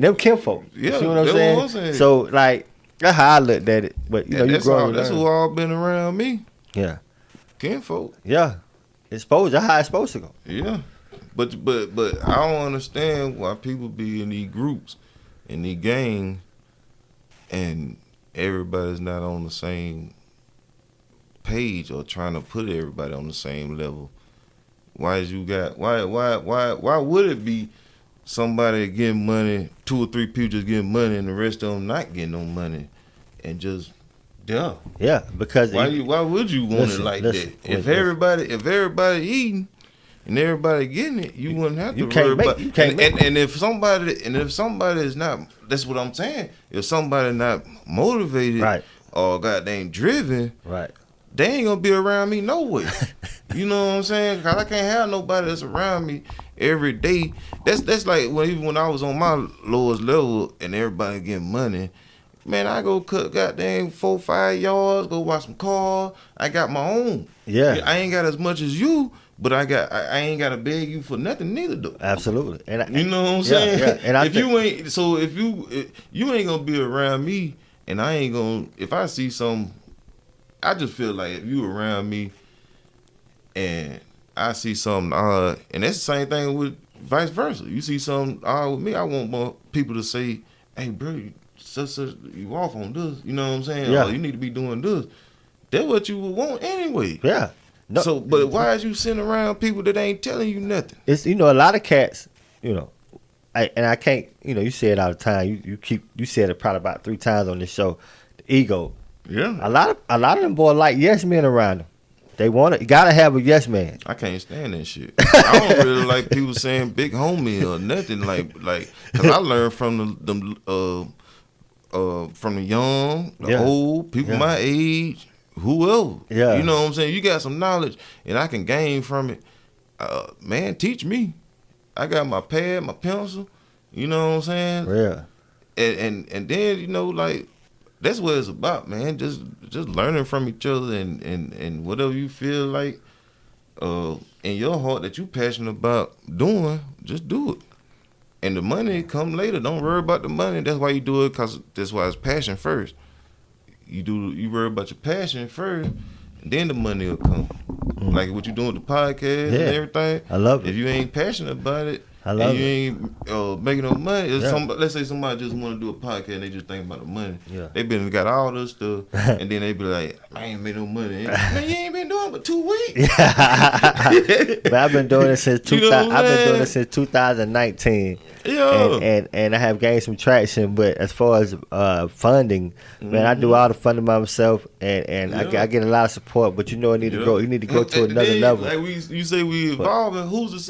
them kinfolk. Yeah, you see what I'm saying? So like that's how I looked at it. But you grow. That's who all been around me. Yeah, kinfolk. Yeah, that's how it's supposed to go. Yeah, but I don't understand why people be in these groups, in these gangs, and everybody's not on the same page or trying to put everybody on the same level. Why would it be somebody getting money, 2 or 3 people just getting money, and the rest of them not getting no money, and just yeah, because why would you want it like that? If everybody eating and everybody getting it, you wouldn't have to worry about. And if somebody is not, that's what I'm saying. If somebody not motivated or goddamn driven, they ain't gonna be around me no way. You know what I'm saying? Cause I can't have nobody that's around me every day. That's like even when I was on my lowest level and everybody getting money. Man, I go cut goddamn 4, 5 yards, go watch some cars. I got my own. Yeah. I ain't got as much as you, but I ain't gotta beg you for nothing neither though. Absolutely. You know what I'm saying? Yeah. And if you ain't gonna be around me, and I ain't gonna, if I see some I just feel like if you around me and I see something odd, and that's the same thing with vice versa. You see something odd with me, I want more people to say, "Hey, bro, you off on this." You know what I'm saying? Yeah. Oh, you need to be doing this. That's what you would want anyway. Yeah. No, so, but why is you sitting around people that ain't telling you nothing? It's a lot of cats, I can't, you say it all the time. You said it probably about 3 times on this show. The ego. Yeah. A lot of them boys like yes men around them. They want you gotta have a yes man. I can't stand that shit. I don't really like people saying big homie or nothing like because I learned from the young, the old, people my age, whoever. Yeah. You know what I'm saying? You got some knowledge and I can gain from it. Man, teach me. I got my pad, my pencil. You know what I'm saying? Yeah. And then, like, that's what it's about, man. Just learning from each other and whatever you feel like in your heart that you passionate about doing, just do it. And the money come later. Don't worry about the money. That's why you do it, because that's why it's passion first. You worry about your passion first, and then the money will come. Like what you doing with the podcast and everything. I love it. If you ain't passionate about it, I love and you it. ain't making no money. Let's say somebody just want to do a podcast and they just think about the money. Yeah. They been got all this stuff, and then they be like, I ain't made no money. Man, you ain't been doing it but 2 weeks. But I've been doing it since 2000. I've been doing it since 2019. Yeah. And I have gained some traction. But as far as funding, man, I do all the funding by myself, and I get a lot of support. But I need to grow. You need to go to another level. Like you say we evolving. Who's to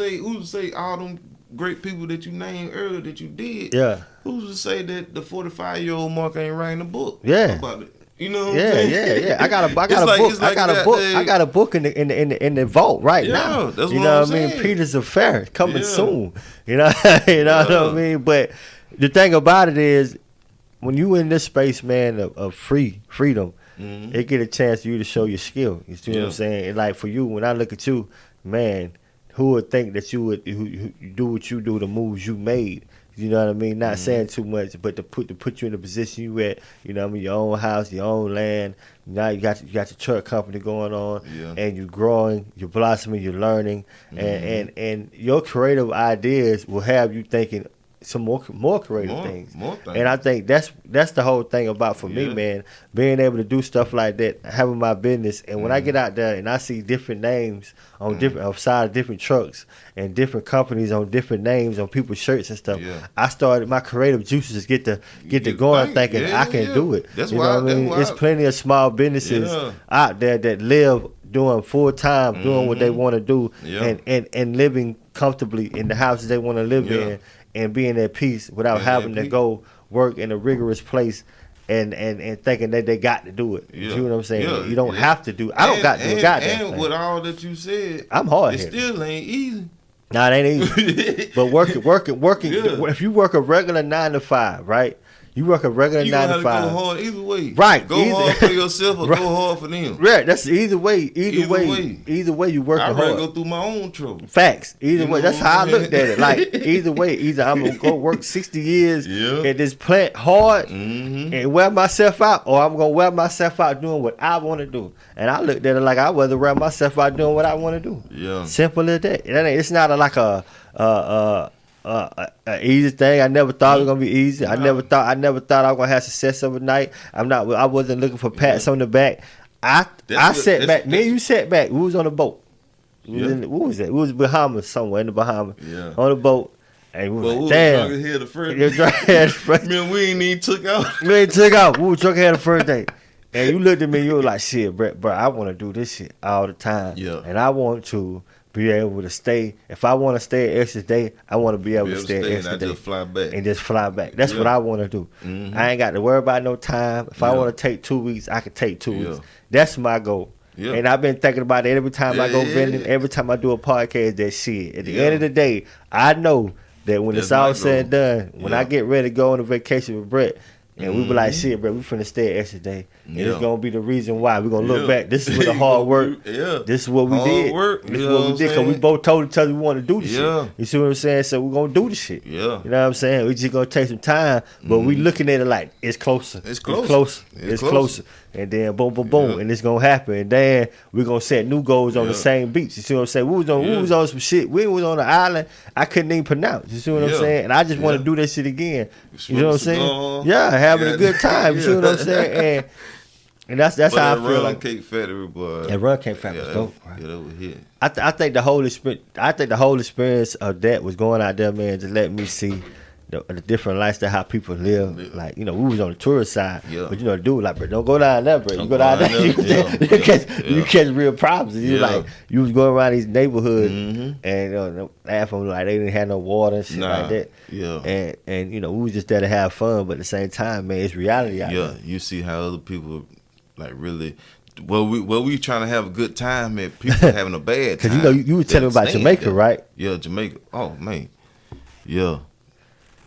say all them great people that you named earlier that you did? Yeah. Who's to say that the 45-year-old Mark ain't writing a book? Yeah. About it. You know what I'm saying? Yeah. I got a book. I got a book in the vault right now. That's you what know I'm what I mean? saying. Peter's Affair coming soon. You know what I mean? But the thing about it is, when you in this space, man, of freedom, it get a chance for you to show your skill. You see what I'm saying? And like for you, when I look at you, man, who would think that you would you do what you do, the moves you made? You know what I mean? Not saying too much, but to put you in the position you at. You know what I mean? Your own house, your own land. Now you got your truck company going on, and you're growing, you're blossoming, you're learning, and your creative ideas will have you thinking some more creative things. And I think that's the whole thing about for me, man, being able to do stuff like that, having my business. And when I get out there and I see different names on different side of different trucks and different companies on different names on people's shirts and stuff, I started my creative juices get to going, thinking I can do it. That's you know what I mean? There's plenty of small businesses out there that live doing full time, doing what they want to do, and living comfortably in the houses they want to live in. And being at peace without having to go work in a rigorous place and thinking that they got to do it. You know what I'm saying? You don't have to do it. I don't got to do it. And with all that you said, I'm hard. It still ain't easy. Nah, it ain't easy. But working. If you work a regular 9 to 5, right? You work a regular 9 to 5. Go hard either way. Right. Go hard for yourself or go hard for them. Right. That's either way. Either way you working hard. I'd rather go through my own trouble. Facts. Either way. That's how I looked at it. Like, either way. Either I'm going to go work 60 years at this plant hard and wear myself out, or I'm going to wear myself out doing what I want to do. And I looked at it like I'd rather wear myself out doing what I want to do. Yeah. Simple as that. It's not like a easy thing. I never thought it was gonna be easy. I never thought I was gonna have success overnight. I wasn't looking for pats on the back. I sat back. Me and you sat back. We was on a boat. What was that? We was Bahamas, somewhere in the Bahamas. Yeah. On the boat. And we was like, damn. We were drunk here the first day. Man, we ain't even took out. We ain't took out. We were drunk here the first day. And you looked at me and you were like, shit, bro, I want to do this shit all the time. Yeah. And I want to be able to stay. If I want to stay an extra day, I want to be able to stay an extra day. And just fly back. That's what I want to do. I ain't got to worry about no time. If I want to take 2 weeks, I can take 2 weeks. That's my goal. Yeah. And I've been thinking about it every time I go vending, every time I do a podcast, that shit. At the end of the day, I know that when it's all said and done, when I get ready to go on a vacation with Brett, And we were like, shit, bro, we finna stay extra day. And it's gonna be the reason why. We're gonna look back. This is what the hard work. This is what we did. This is what we did. Cause we both told each other we want to do the shit. You see what I'm saying? So we're gonna do the shit. You know what I'm saying? We just gonna take some time, but we looking at it like it's closer. It's closer. And then boom, boom, boom, and it's gonna happen. And then we're gonna set new goals on the same beach. You see what I'm saying? We was on some shit. We was on the island I couldn't even pronounce. You see what I'm saying? And I just want to do that shit again. You know what I'm saying? Having a good time. You see what I'm saying? And that's how I feel. Like Cape Feather, boy. And Run Cape Feather was dope. Right? Yeah, that was hit. I think the whole experience of that was going out there, man, just letting me see the different lifestyle, how people live. Like, we was on the tourist side, but the dude like, bro, don't go down there, bro. You go down there, you catch real problems. And you was going around these neighborhoods, and half of them like they didn't have no water and shit like that. Yeah, and we was just there to have fun, but at the same time, man, it's reality out there. You see how other people like really. Well, we trying to have a good time, and people are having a bad time. Because you were telling me about Jamaica, right? Yeah, Jamaica. Oh man, yeah.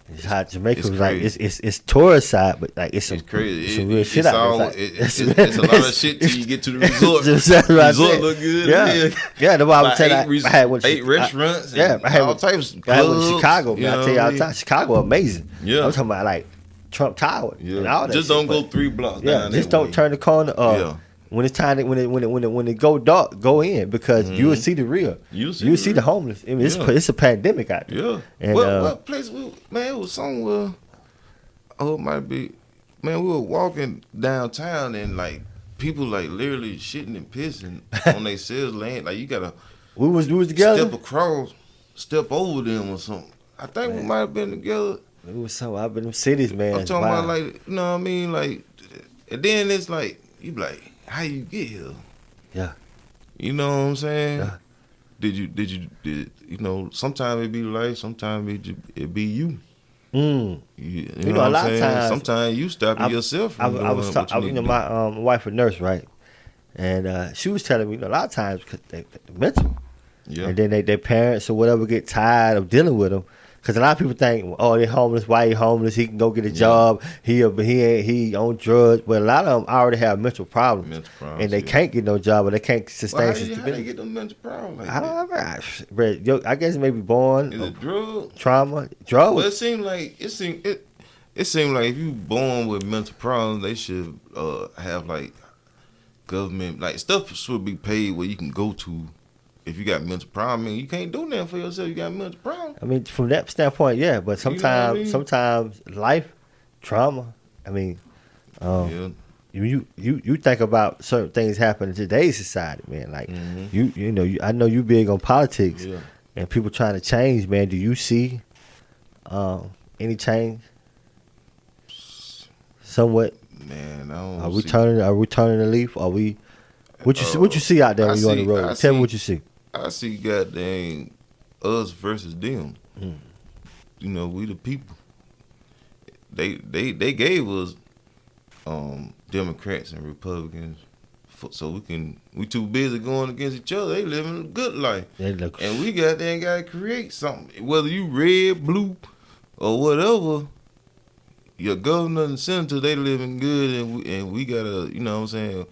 It's how Jamaica was like. It's tourist side, but like it's crazy. It's some real shit out there. It's a lot of shit till you get to the resort. Resort look good. Yeah. That's why I was telling you. I had 8 restaurants. I had all types. I had one in Chicago. Man, I tell you all the time, Chicago amazing. Yeah, I'm talking about like Trump Tower. Yeah, and all that just shit, don't go 3 blocks. Yeah, just don't turn the corner. When it's time, when it go dark, go in because you will see the real. You see the homeless. I mean, it's a pandemic out there. Yeah. And what place? Man, it was somewhere. Oh, it might be. Man, we were walking downtown and like people like literally shitting and pissing on their cells land. Like you gotta. We was together. Step across, step over them or something. I think we might have been together. It was something. I've been in them cities, man. I'm talking about like, you know what I mean, like, and then it's like you be like. How you get here? Yeah. You know what I'm saying? Yeah. Did sometimes it be life, sometimes it be you. You know a lot of times. Sometimes you stopping yourself. I was talking, my wife a nurse, right? And she was telling me, a lot of times, cause they mental. Yeah. And then their parents or whatever get tired of dealing with them. Because a lot of people think, oh, they're homeless. Why he homeless? He can go get a job. He on drugs. But a lot of them already have mental problems. And they can't get no job, or they can't sustain. How they get them mental problems? Like I don't know. I guess maybe born. Is it drug? Trauma? Drugs? Well, it seemed like if you born with mental problems, they should have like government, like stuff should be paid where you can go to. If you got mental problem, I mean, you can't do nothing for yourself. You got mental problem. I mean, from that standpoint, yeah. But sometimes, sometimes life, trauma. I mean, you think about certain things happening in today's society, man. Like I know you big on politics, and people trying to change, man. Do you see any change? Somewhat. Man, I don't. Are we turning the leaf? Are we? What you see out there when you on the road? Tell me what you see. I see goddamn us versus them. We the people. They gave us Democrats and Republicans so we too busy going against each other. They living a good life. And we gotta create something. Whether you red, blue, or whatever, your governor and senator, they living good and we gotta, you know what I'm saying,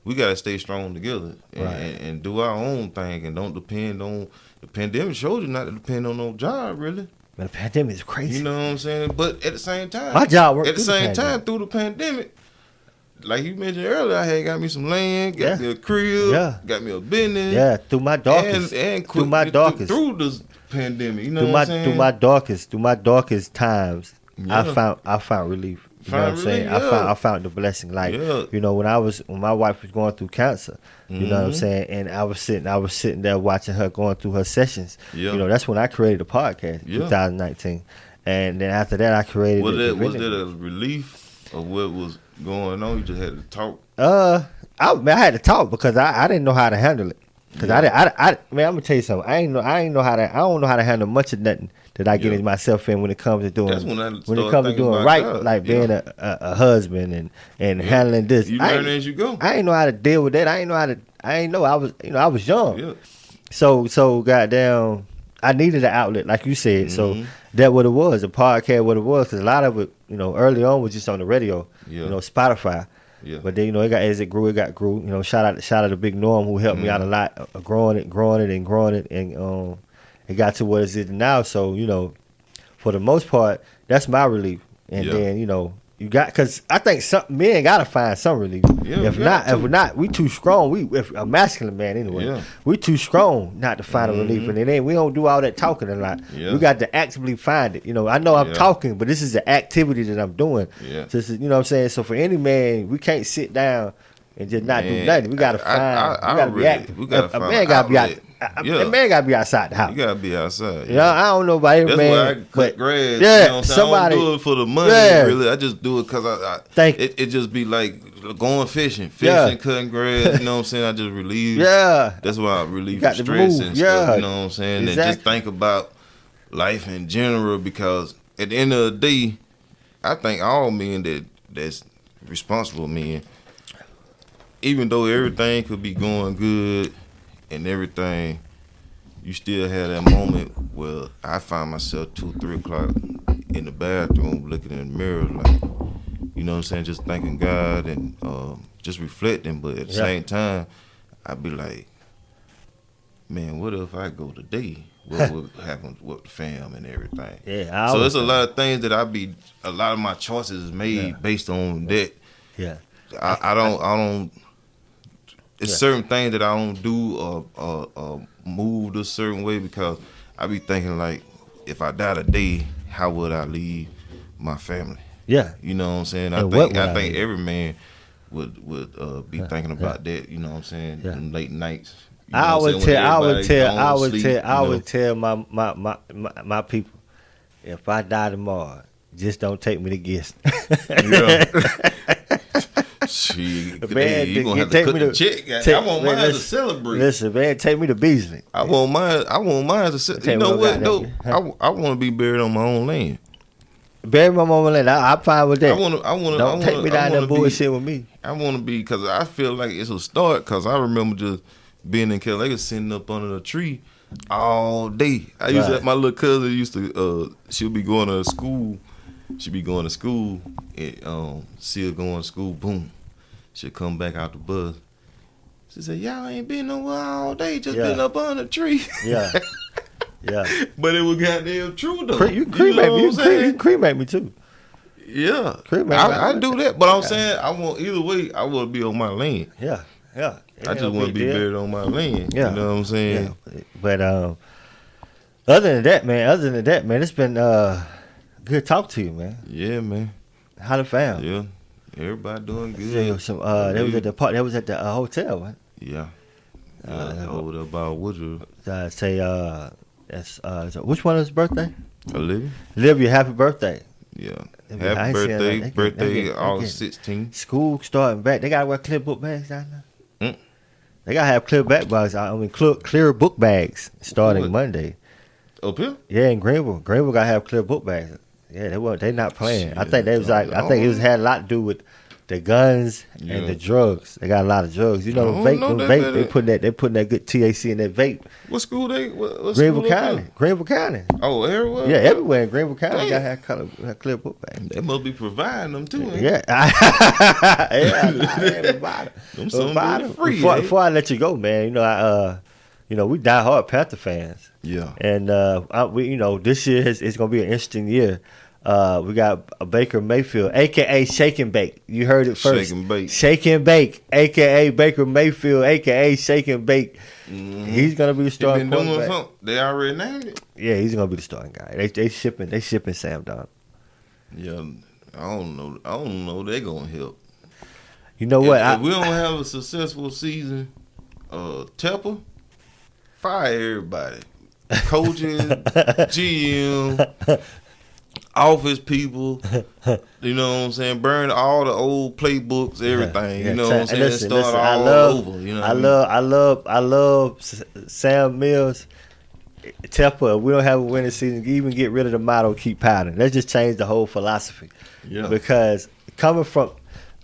we gotta stay strong together and do our own thing and don't depend on the pandemic. Showed you not to depend on no job, really. Man, the pandemic is crazy. You know what I'm saying? But at the same time, my job worked at the same time through the pandemic. Like you mentioned earlier, I had got me some land, got me a crib, got me a business. Yeah, through my darkest, through the pandemic. You know what I'm saying? Through my darkest times, I found relief. You know what I'm saying? I found the blessing. Like when my wife was going through cancer, you know what I'm saying, and I was sitting there watching her going through her sessions. You know, that's when I created the podcast, 2019, and then after that I created. Was that a relief of what was going on? You just had to talk. I had to talk because I didn't know how to handle it. Cause man, I'm gonna tell you something. I don't know how to handle much of nothing that I get myself in when it comes to doing. That's when it comes to doing right, like being a husband and handling this. You learn as you go. I ain't know how to deal with that. I was young. Yeah. So goddamn, I needed an outlet, like you said. So that what it was, the podcast what it was, because a lot of it, early on was just on the radio, Spotify. Yeah. But then, as it grew, it grew. Shout out to Big Norm who helped me out a lot, growing it, and it got to what it is now. So, for the most part, that's my relief. And then, you got, because I think men gotta find some relief. Yeah, if not, we too strong. If a masculine man anyway, we too strong not to find a relief. And then we don't do all that talking a lot. Yeah. We got to actively find it. I know I'm talking, but this is the activity that I'm doing. Yeah. This is, what I'm saying. So for any man, we can't sit down and just not do nothing. We gotta find. We gotta be active. A man gotta be out. A man gotta be outside the house. You gotta be outside. I don't know about every man. That's why I cut grass. Yeah, somebody. I don't do it for the money. Yeah. Really, I just do it because it just be like going fishing, cutting grass. You know what I'm saying? I just relieve. Yeah. That's why I relieve stress and stuff. You know what I'm saying? Exactly. And just think about life in general, because at the end of the day, I think all men that's responsible men, even though everything could be going good and everything, you still have that moment where I find myself 2, 3 o'clock in the bathroom looking in the mirror, like, you know what I'm saying, just thanking God and just reflecting. But at the same time, I be like, man, what if I go today? What would happen with the fam and everything? Yeah. So there's a lot of things that a lot of my choices is made based on that. Yeah. I don't. It's certain things that I don't do or move a certain way, because I be thinking, like, if I die today, how would I leave my family? Yeah. You know what I'm saying? I think every man would be thinking about that, you know what I'm saying? Yeah. In late nights. I would tell my people, if I die tomorrow, just don't take me to guest. Yeah. Man, you gonna have to cook the chick. I want mine to celebrate. Listen, man, take me to Beasley. I want mine to celebrate. You know what though? I want to be buried on my own land. Bury my own land. I'm fine with that. Don't take me down that bullshit with me. I want to be, because I feel like it's a start. Because I remember just being in Cali, sitting up under a tree all day. I used to, my little cousin used to. She'll be going to school. She'll be going to school. And, she'll go to school. Boom. She'll come back out the bus. She said, "Y'all ain't been nowhere all day, just been up on the tree." Yeah. Yeah. But it was goddamn true though. You can cremate me. You can cremate me too. Yeah. I do that. But I'm saying, I want, either way, I want to be on my land. Yeah. Yeah. I just want to be buried on my land. Yeah. You know what I'm saying? Yeah. But other than that, man, it's been good talk to you, man. Yeah, man. How the fam? Yeah. Everybody doing good. They was at the party. They was at the hotel, right? Yeah. Over there by Woodrow. That's which one is his birthday? Olivia, happy birthday. Yeah. Happy birthday, August 16th. School starting back. They gotta wear clear book bags down there. They gotta have clear back bags. Clear book bags starting Monday. Up here? Yeah, in Greenville. Greenville gotta have clear book bags. Yeah, they not playing. Shit, I think they was like, I think it had a lot to do with the guns and the drugs. They got a lot of drugs. You know, vape. They putting that good THC in that vape. What school they? What Greenville County. Greenville County. Oh, everywhere. Yeah, everywhere in Greenville County. Got to have clear book bags. They must be providing them too. Yeah. Before I let you go, man, we die hard Panther fans. Yeah. And this year is gonna be an interesting year. We got a Baker Mayfield, aka Shake and Bake. You heard it first. Shake and Bake, aka Baker Mayfield, aka Shake and Bake. Mm-hmm. He's gonna be the starting quarterback. They already named it. Yeah, he's gonna be the starting guy. They shipping Sam Donald. Yeah, I don't know. They gonna help. You know what? If we don't have a successful season, Tepper, fire everybody. Coaches, GM. Office people, you know what I'm saying? Burn all the old playbooks, everything. You know what I'm saying? Start all over. You know I love Sam Mills. Tepper, if we don't have a winning season, even get rid of the motto, keep pounding. Let's just change the whole philosophy. Yeah. Because coming from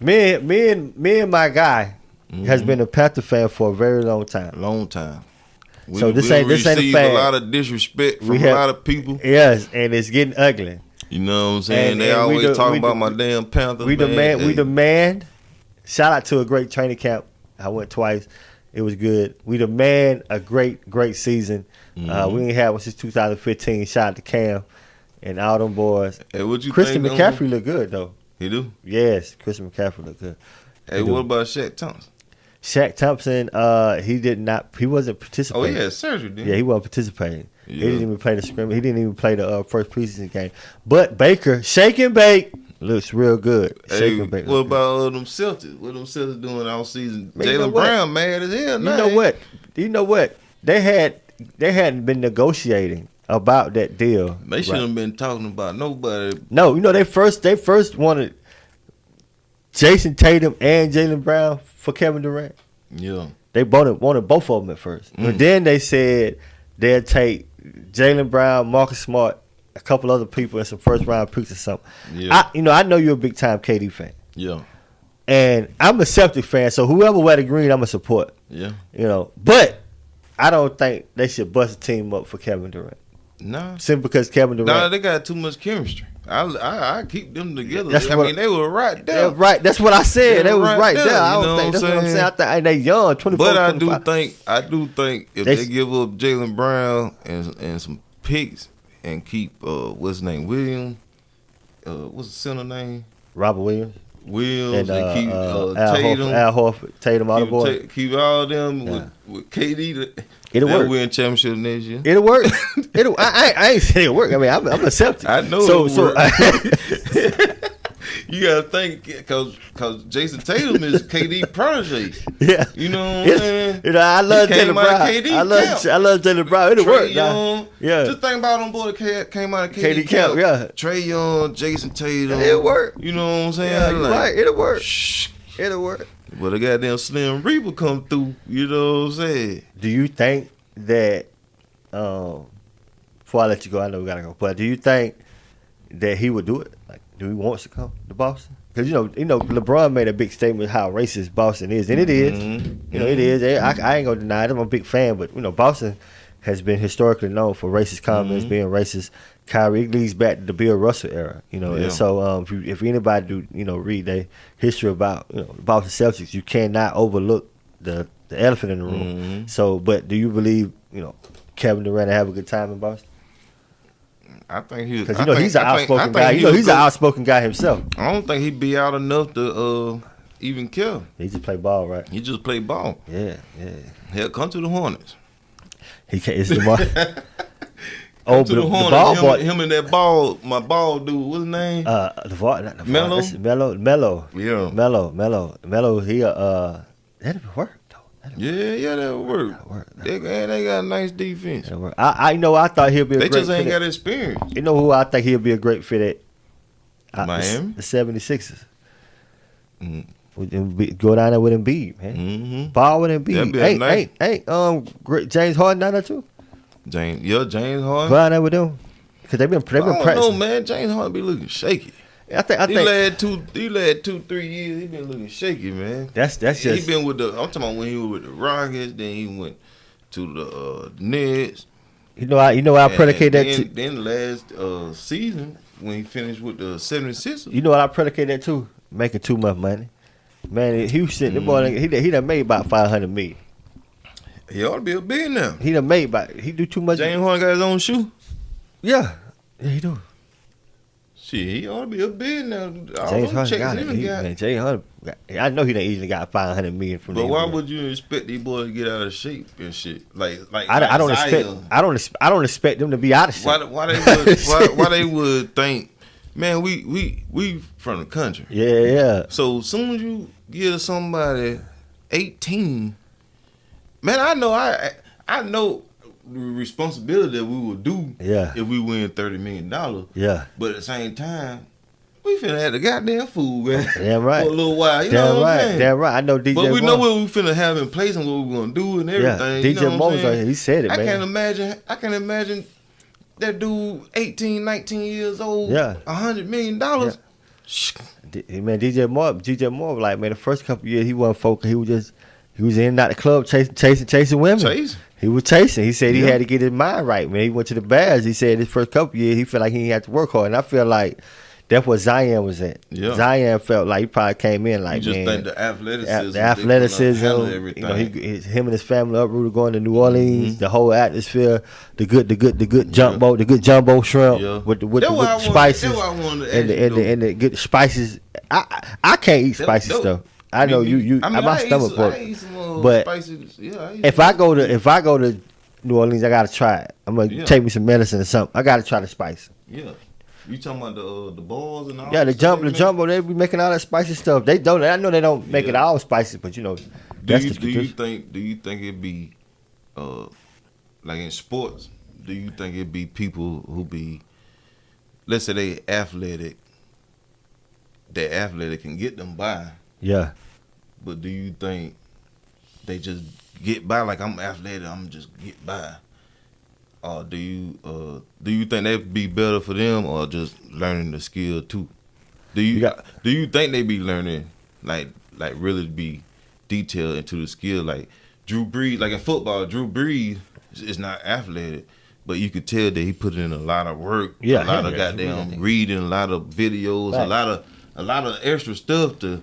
me and my guy has been a Panther fan for a very long time. So this ain't a fad. A lot of disrespect from a lot of people. Yes, and it's getting ugly. You know what I'm saying? They always talking about my damn Panthers. We demand. Shout out to a great training camp. I went twice. It was good. We demand a great season. Mm-hmm. We ain't had one since 2015. Shout out to Cam and all them boys. Hey, what you Christian think? McCaffrey look good though. He do? Yes, Christian McCaffrey look good. Hey, what about Shaq Thompson? Shaq Thompson, he wasn't participating. Oh, yeah, surgery, didn't he? Yeah, he wasn't participating. Yeah. He didn't even play the scrimmage. He didn't even play the first preseason game. But Baker, shake and bake, looks real good. Hey, what about them Celtics? What them Celtics doing all season? Jaylen Brown mad as hell now. You know what? They hadn't been negotiating about that deal. They shouldn't have been talking about nobody. No, they first wanted Jason Tatum and Jaylen Brown for Kevin Durant. Yeah. They wanted both of them at first. But then they said they'll take Jaylen Brown, Marcus Smart, a couple other people, and some first round picks or something. Yeah. I know you're a big time KD fan. Yeah. And I'm a Celtic fan, so whoever wear the green, I'm a support. Yeah. But I don't think they should bust a team up for Kevin Durant. No. Simply because Kevin Durant. No, they got too much chemistry. I keep them together. They were right there. Right. That's what I said. They was right there. I don't think that's what I'm saying. I think they young, 24, but 25. I do think if they give up Jaylen Brown and some picks and keep what's his name, Williams, what's the center name? Robert Williams. And keep Tatum, Al Horford, Tatum, all the boys. Keep all them with KD. It'll work. Win championship next year. It'll work. I ain't saying it'll work. I mean, I'm a Celtic. I know. So you gotta think because Jason Tatum is KD protege. Yeah, you know what I'm saying. I love Jaylen Brown. I love Jaylen Brown. It'll work. Yeah, just think about them boys that came out of KD camp. Yeah, Trae Young, Jason Tatum. It'll work. You know what I'm saying? Yeah, you're right. It'll work. It'll work. But the goddamn Slim Reaper come through. You know what I'm saying? Do you think that? Before I let you go, I know we gotta go. But do you think that he would do it? Like, do he wants to come to Boston? Because LeBron made a big statement how racist Boston is, and it is. Mm-hmm. It is. I ain't gonna deny it. I'm a big fan, but Boston has been historically known for racist comments, being racist. Kyrie, it leads back to the Bill Russell era, and so if anybody do read their history about Boston Celtics, you cannot overlook the elephant in the room. Mm-hmm. So, but do you believe Kevin Durant have a good time in Boston? I think he because he's an outspoken guy. He's an outspoken guy himself. I don't think he'd be out enough to even kill. He just play ball, right? He just play ball. Yeah. Hell, come to the Hornets. He can't. It's the market. To the Hornets. Ball boy. Him and that ball, my ball dude. What's his name? Mello. Mello. Yeah. Mello. He that'd work. Yeah, that would work. They got a nice defense. I thought he'll be a great fit. They just ain't got experience. You know who I think he'll be a great fit at? Miami? The 76ers. Mm-hmm. Go down there with Embiid, man. Mm-hmm. Ball with Embiid. Ain't James Harden down there too? James Harden. Go down there with them. Because they've been practicing. I don't know, man. James Harden be looking shaky. I think he led 2-3 years. He been looking shaky, man. That's just he been with I'm talking about when he was with the Rockets. Then he went to the Nets. I predicate that too. Then last season when he finished with the 76ers. You know what I predicate that too? Making too much money. Man, Houston, the boy, he done made about $500 million. He ought to be a billionaire. He done made he do too much. James Harden got his own shoe. Yeah, he do. Shit, he ought to be a billionaire. James Harden got it. James Harden, I know he done easily got $500 million from. But why would you expect these boys to get out of shape and shit? I don't expect them to be out of shape. Why they would think, man, we from the country. Yeah. So soon as you give somebody 18, man, I know the responsibility that we would do if we win $30 million. Yeah. But at the same time, we finna have the goddamn food, man. Damn right. For a little while. You know what I'm saying? Damn right. I know DJ But we know what we finna have in place and what we're gonna do and everything. Yeah. DJ Moore, he said it, man. I can imagine that dude 18, 19 years old, $100 million. Yeah. Man, DJ Moore was like, man, the first couple of years he wasn't focused. He He was in and out the club chasing women. He was chasing. He said he had to get his mind right, man. He went to the Bears. He said his first couple years, he felt like he didn't have to work hard. And I feel like that's what Zion was at. Yeah. Zion felt like he probably came in like, you just man. think the athleticism. Him and his family uprooted going to New Orleans, the whole atmosphere, the good jumbo shrimp with the spices and the good spices. I can't eat spicy stuff. I know you. My stomach works. But if I go to New Orleans, I gotta try it. I'm gonna take me some medicine or something. I gotta try the spice. Yeah. You talking about the balls and all? Yeah, the jumbo. They be making all that spicy stuff. They don't. I know they don't make it all spicy, but you know. Do you think it'd be, like in sports? Do you think it'd be people who be, let's say they athletic, that athletic can get them by? Yeah. But do you think they just get by like I'm athletic, I'm just get by? Or do you think that'd be better for them, or just learning the skill too? Do you think they be learning like really be detailed into the skill? Like Drew Brees, like in football, Drew Brees is not athletic, but you could tell that he put in a lot of work, a lot of goddamn reading, a lot of videos, a lot of extra stuff to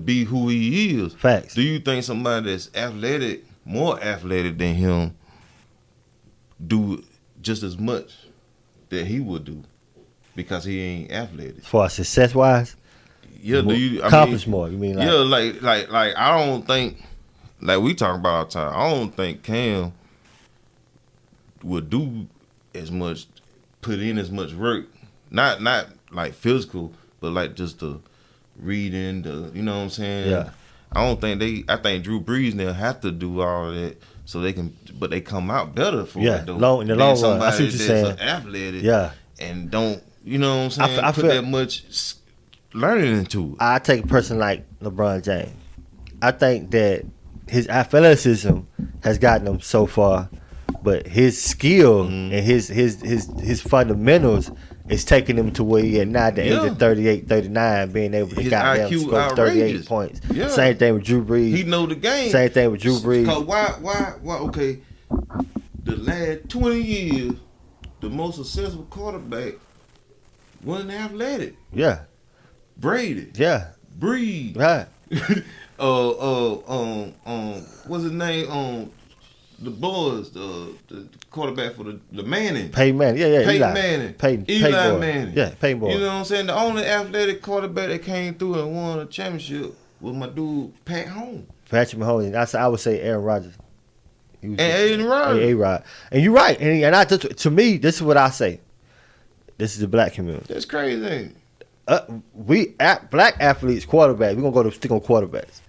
be who he is. Facts. Do you think somebody that's athletic, more athletic than him, do just as much that he would do because he ain't athletic? As far as success wise, yeah. Do you accomplish more? You mean like, yeah, like I don't think, like we talk about all the time, I don't think Cam would do as much, put in as much work, not like physical, but like just the reading, you know what I'm saying? Yeah. I think Drew Brees now have to do all of that so they can, but they come out better for it though. In the long run. I see what you're saying. Athletic, and don't, you know what I'm saying? I put that much learning into it. I take a person like LeBron James. I think that his athleticism has gotten him so far, but his skill and his fundamentals is taking him to where he at now at the age of 38, 39, being able to goddamn score 38 points. Yeah. Same thing with Drew Brees. He know the game. Same thing with Drew Brees. Cause why, okay, the last 20 years, the most successful quarterback wasn't athletic. Yeah. Brady. Yeah. Breed. Right. What's his name? The boys, the quarterback for the Manning. Peyton Manning, Peyton Eli. Manning. Eli Manning. Yeah, Peyton boy. You know what I'm saying? The only athletic quarterback that came through and won a championship was my dude Pat Mahomes. Patrick Mahomes. I would say Aaron Rodgers. Aaron Rodgers. A-Rod. And you're right. And I just, to me, this is what I say. This is the black community. That's crazy. Black athletes, quarterbacks. We're gonna stick on quarterbacks.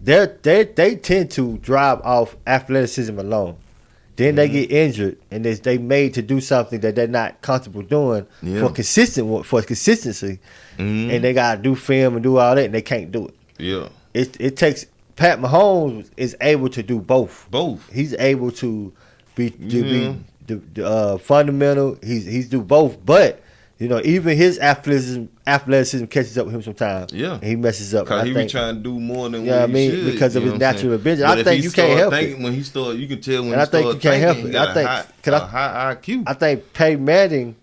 They tend to drive off athleticism alone. Then they get injured, and they made to do something that they're not comfortable doing for consistency, and they gotta do film and do all that, and they can't do it. Yeah, it takes. Pat Mahomes is able to do both. He's able to be fundamental. He's do both, but you know, even his athleticism catches up with him sometimes. Yeah, and he messes up. Because he be trying to do more than what he should. Because of his natural ability. I think you can't help it. When he start, you can tell when and he start thinking. Help it. I think a high IQ. I think Peyton Manning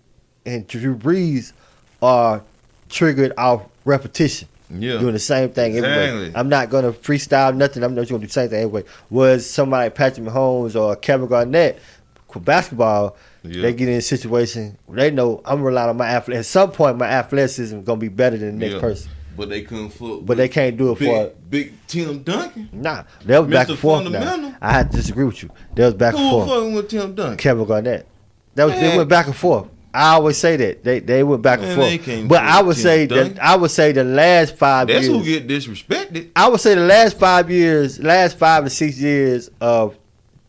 and Drew Brees are triggered off repetition. Yeah, doing the same thing everywhere. I'm not gonna freestyle nothing. I'm just gonna do the same thing everywhere. Was somebody like Patrick Mahomes or Kevin Garnett for basketball? Yeah. They get in a situation where they know I'm relying on my athleticism. At some point, my athleticism is gonna be better than the next person. But they couldn't foot. But they can't do it for Big Tim Duncan. Nah, they was back and forth. Now. I had to disagree with you. They was back and forth. Who was fucking with Tim Duncan? Kevin Garnett. They went back and forth. I always say that they went back and forth. But I would say the last 5 years. That's who get disrespected. I would say the last 5 to 6 years of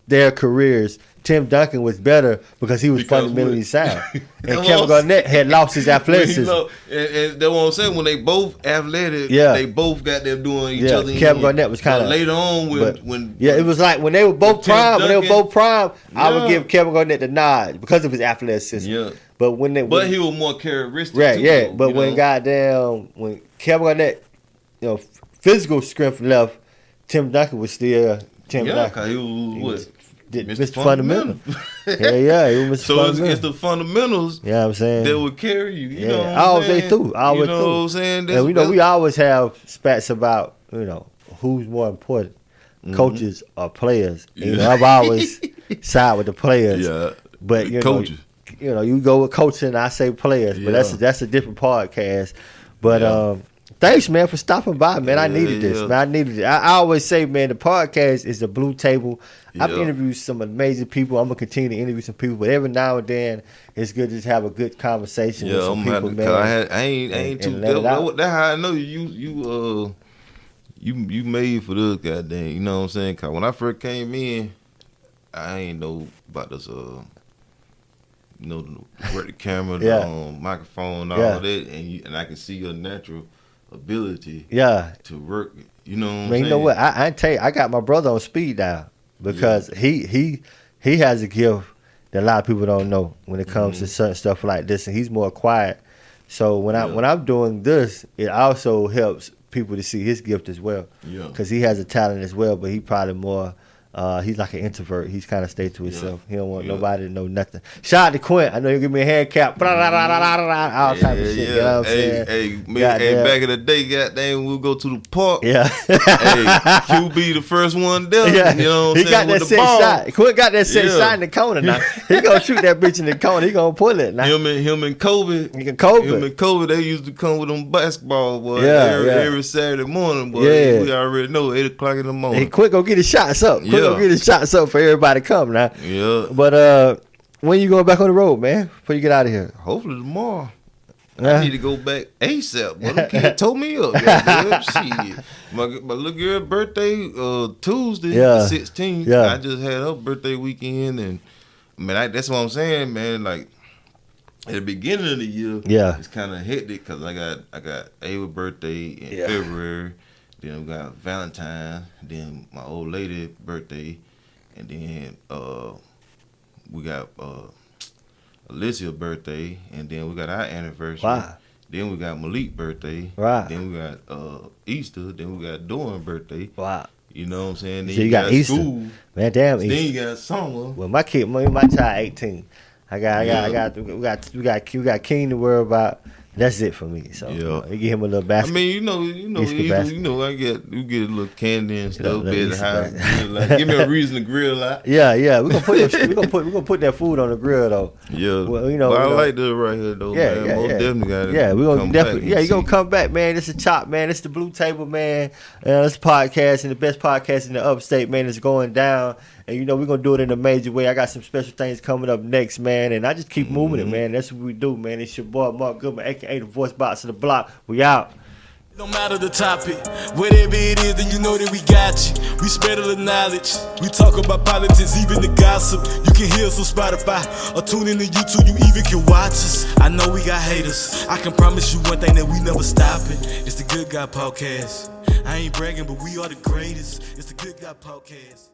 their careers, Tim Duncan was better because he was fundamentally sound. And Kevin Garnett had lost his athleticism. And that's what I'm saying. When they both athletic, they both got them doing each other. Kevin Garnett was kind of later on when it was like when they were both prime. I would give Kevin Garnett the nod because of his athleticism. Yeah. But he was more characteristic. Right. Too, yeah. But when Kevin Garnett, physical strength left, Tim Duncan was still Tim Duncan. Cause he was Mr. Fundamental. yeah, he was Mr. So Fundamental. It's the fundamentals. Yeah, you know what I'm saying, that would carry you. You know what I'm always saying? they through. Always you know through. what I'm saying? And we always have spats about who's more important, coaches or players. Yeah. You know, I've always side with the players. Yeah, but coaches. You go with coaching. I say players, but that's a different podcast. But thanks, man, for stopping by, man. I needed this, man. I needed it. I always say, man, the podcast is the blue table. I've interviewed some amazing people. I'm gonna continue to interview some people, but every now and then it's good to just have a good conversation with some people, man. I ain't too. That's how I know you made for this, goddamn. You know what I'm saying? Cause when I first came in, I ain't know about this. Work the camera, the microphone, all that, and I can see your natural ability. To work. You know what I'm saying? You know what? I tell you, I got my brother on speed dial. Because he has a gift that a lot of people don't know when it comes to certain stuff like this, and he's more quiet. So when I'm doing this, it also helps people to see his gift as well. Yeah. Because he has a talent as well, but he probably more. He's like an introvert. He's kind of stay to himself. He don't want nobody to know nothing. Shout out to Quint. I know you give me a hand cap. All type of shit. You know what I'm saying? Hey, back in the day, goddamn, we'll go to the park. Yeah. QB the first one there. Yeah. You know what I'm saying? He got that set shot. Quint got that set shot in the corner now. He gonna shoot that bitch in the corner. He gonna pull it now. Him and Kobe. They used to come with them basketball boys every Saturday morning. Boy, we already know 8 o'clock in the morning. Hey, Quint go get his shots up. Go get his shots up for everybody to come now. Yeah. But when you going back on the road, man? Before you get out of here? Hopefully tomorrow. I need to go back ASAP. Boy, them kids told me up. Shit. My little girl birthday Tuesday, the 16th. Yeah. I just had her birthday weekend, and man, that's what I'm saying, man. Like at the beginning of the year, it's kind of hectic because I got Ava's birthday in February. Then we got Valentine's, then my old lady birthday, and then we got Alicia's birthday, and then we got our anniversary. Wow. Then we got Malik's birthday. Right. Then we got Easter. Then we got Dawn's birthday. Wow. You know what I'm saying? Then so you got Easter. School. Man, damn Easter. Then you got summer. Well, my child 18. We got King to worry about. That's it for me. So you give him a little basket. I mean, you get a little candy and stuff at the house. Like, give me a reason to grill out. Yeah. We're gonna put that food on the grill though. Yeah. Well, but I like this right here though. Man. Most definitely got it. We're gonna definitely. Yeah, you gonna come back, man. It's a chop, man. It's the Blue Table, man. It's a podcast and the best podcast in the upstate, man. It's going down. And we're going to do it in a major way. I got some special things coming up next, man. And I just keep moving it, man. That's what we do, man. It's your boy, Mark Goodman, a.k.a. the voice box of the block. We out. No matter the topic, whatever it is, then you know that we got you. We spread all the knowledge. We talk about politics, even the gossip. You can hear us on Spotify or tune in to YouTube. You even can watch us. I know we got haters. I can promise you one thing that we never stop it. It's the Good Guy Podcast. I ain't bragging, but we are the greatest. It's the Good Guy Podcast.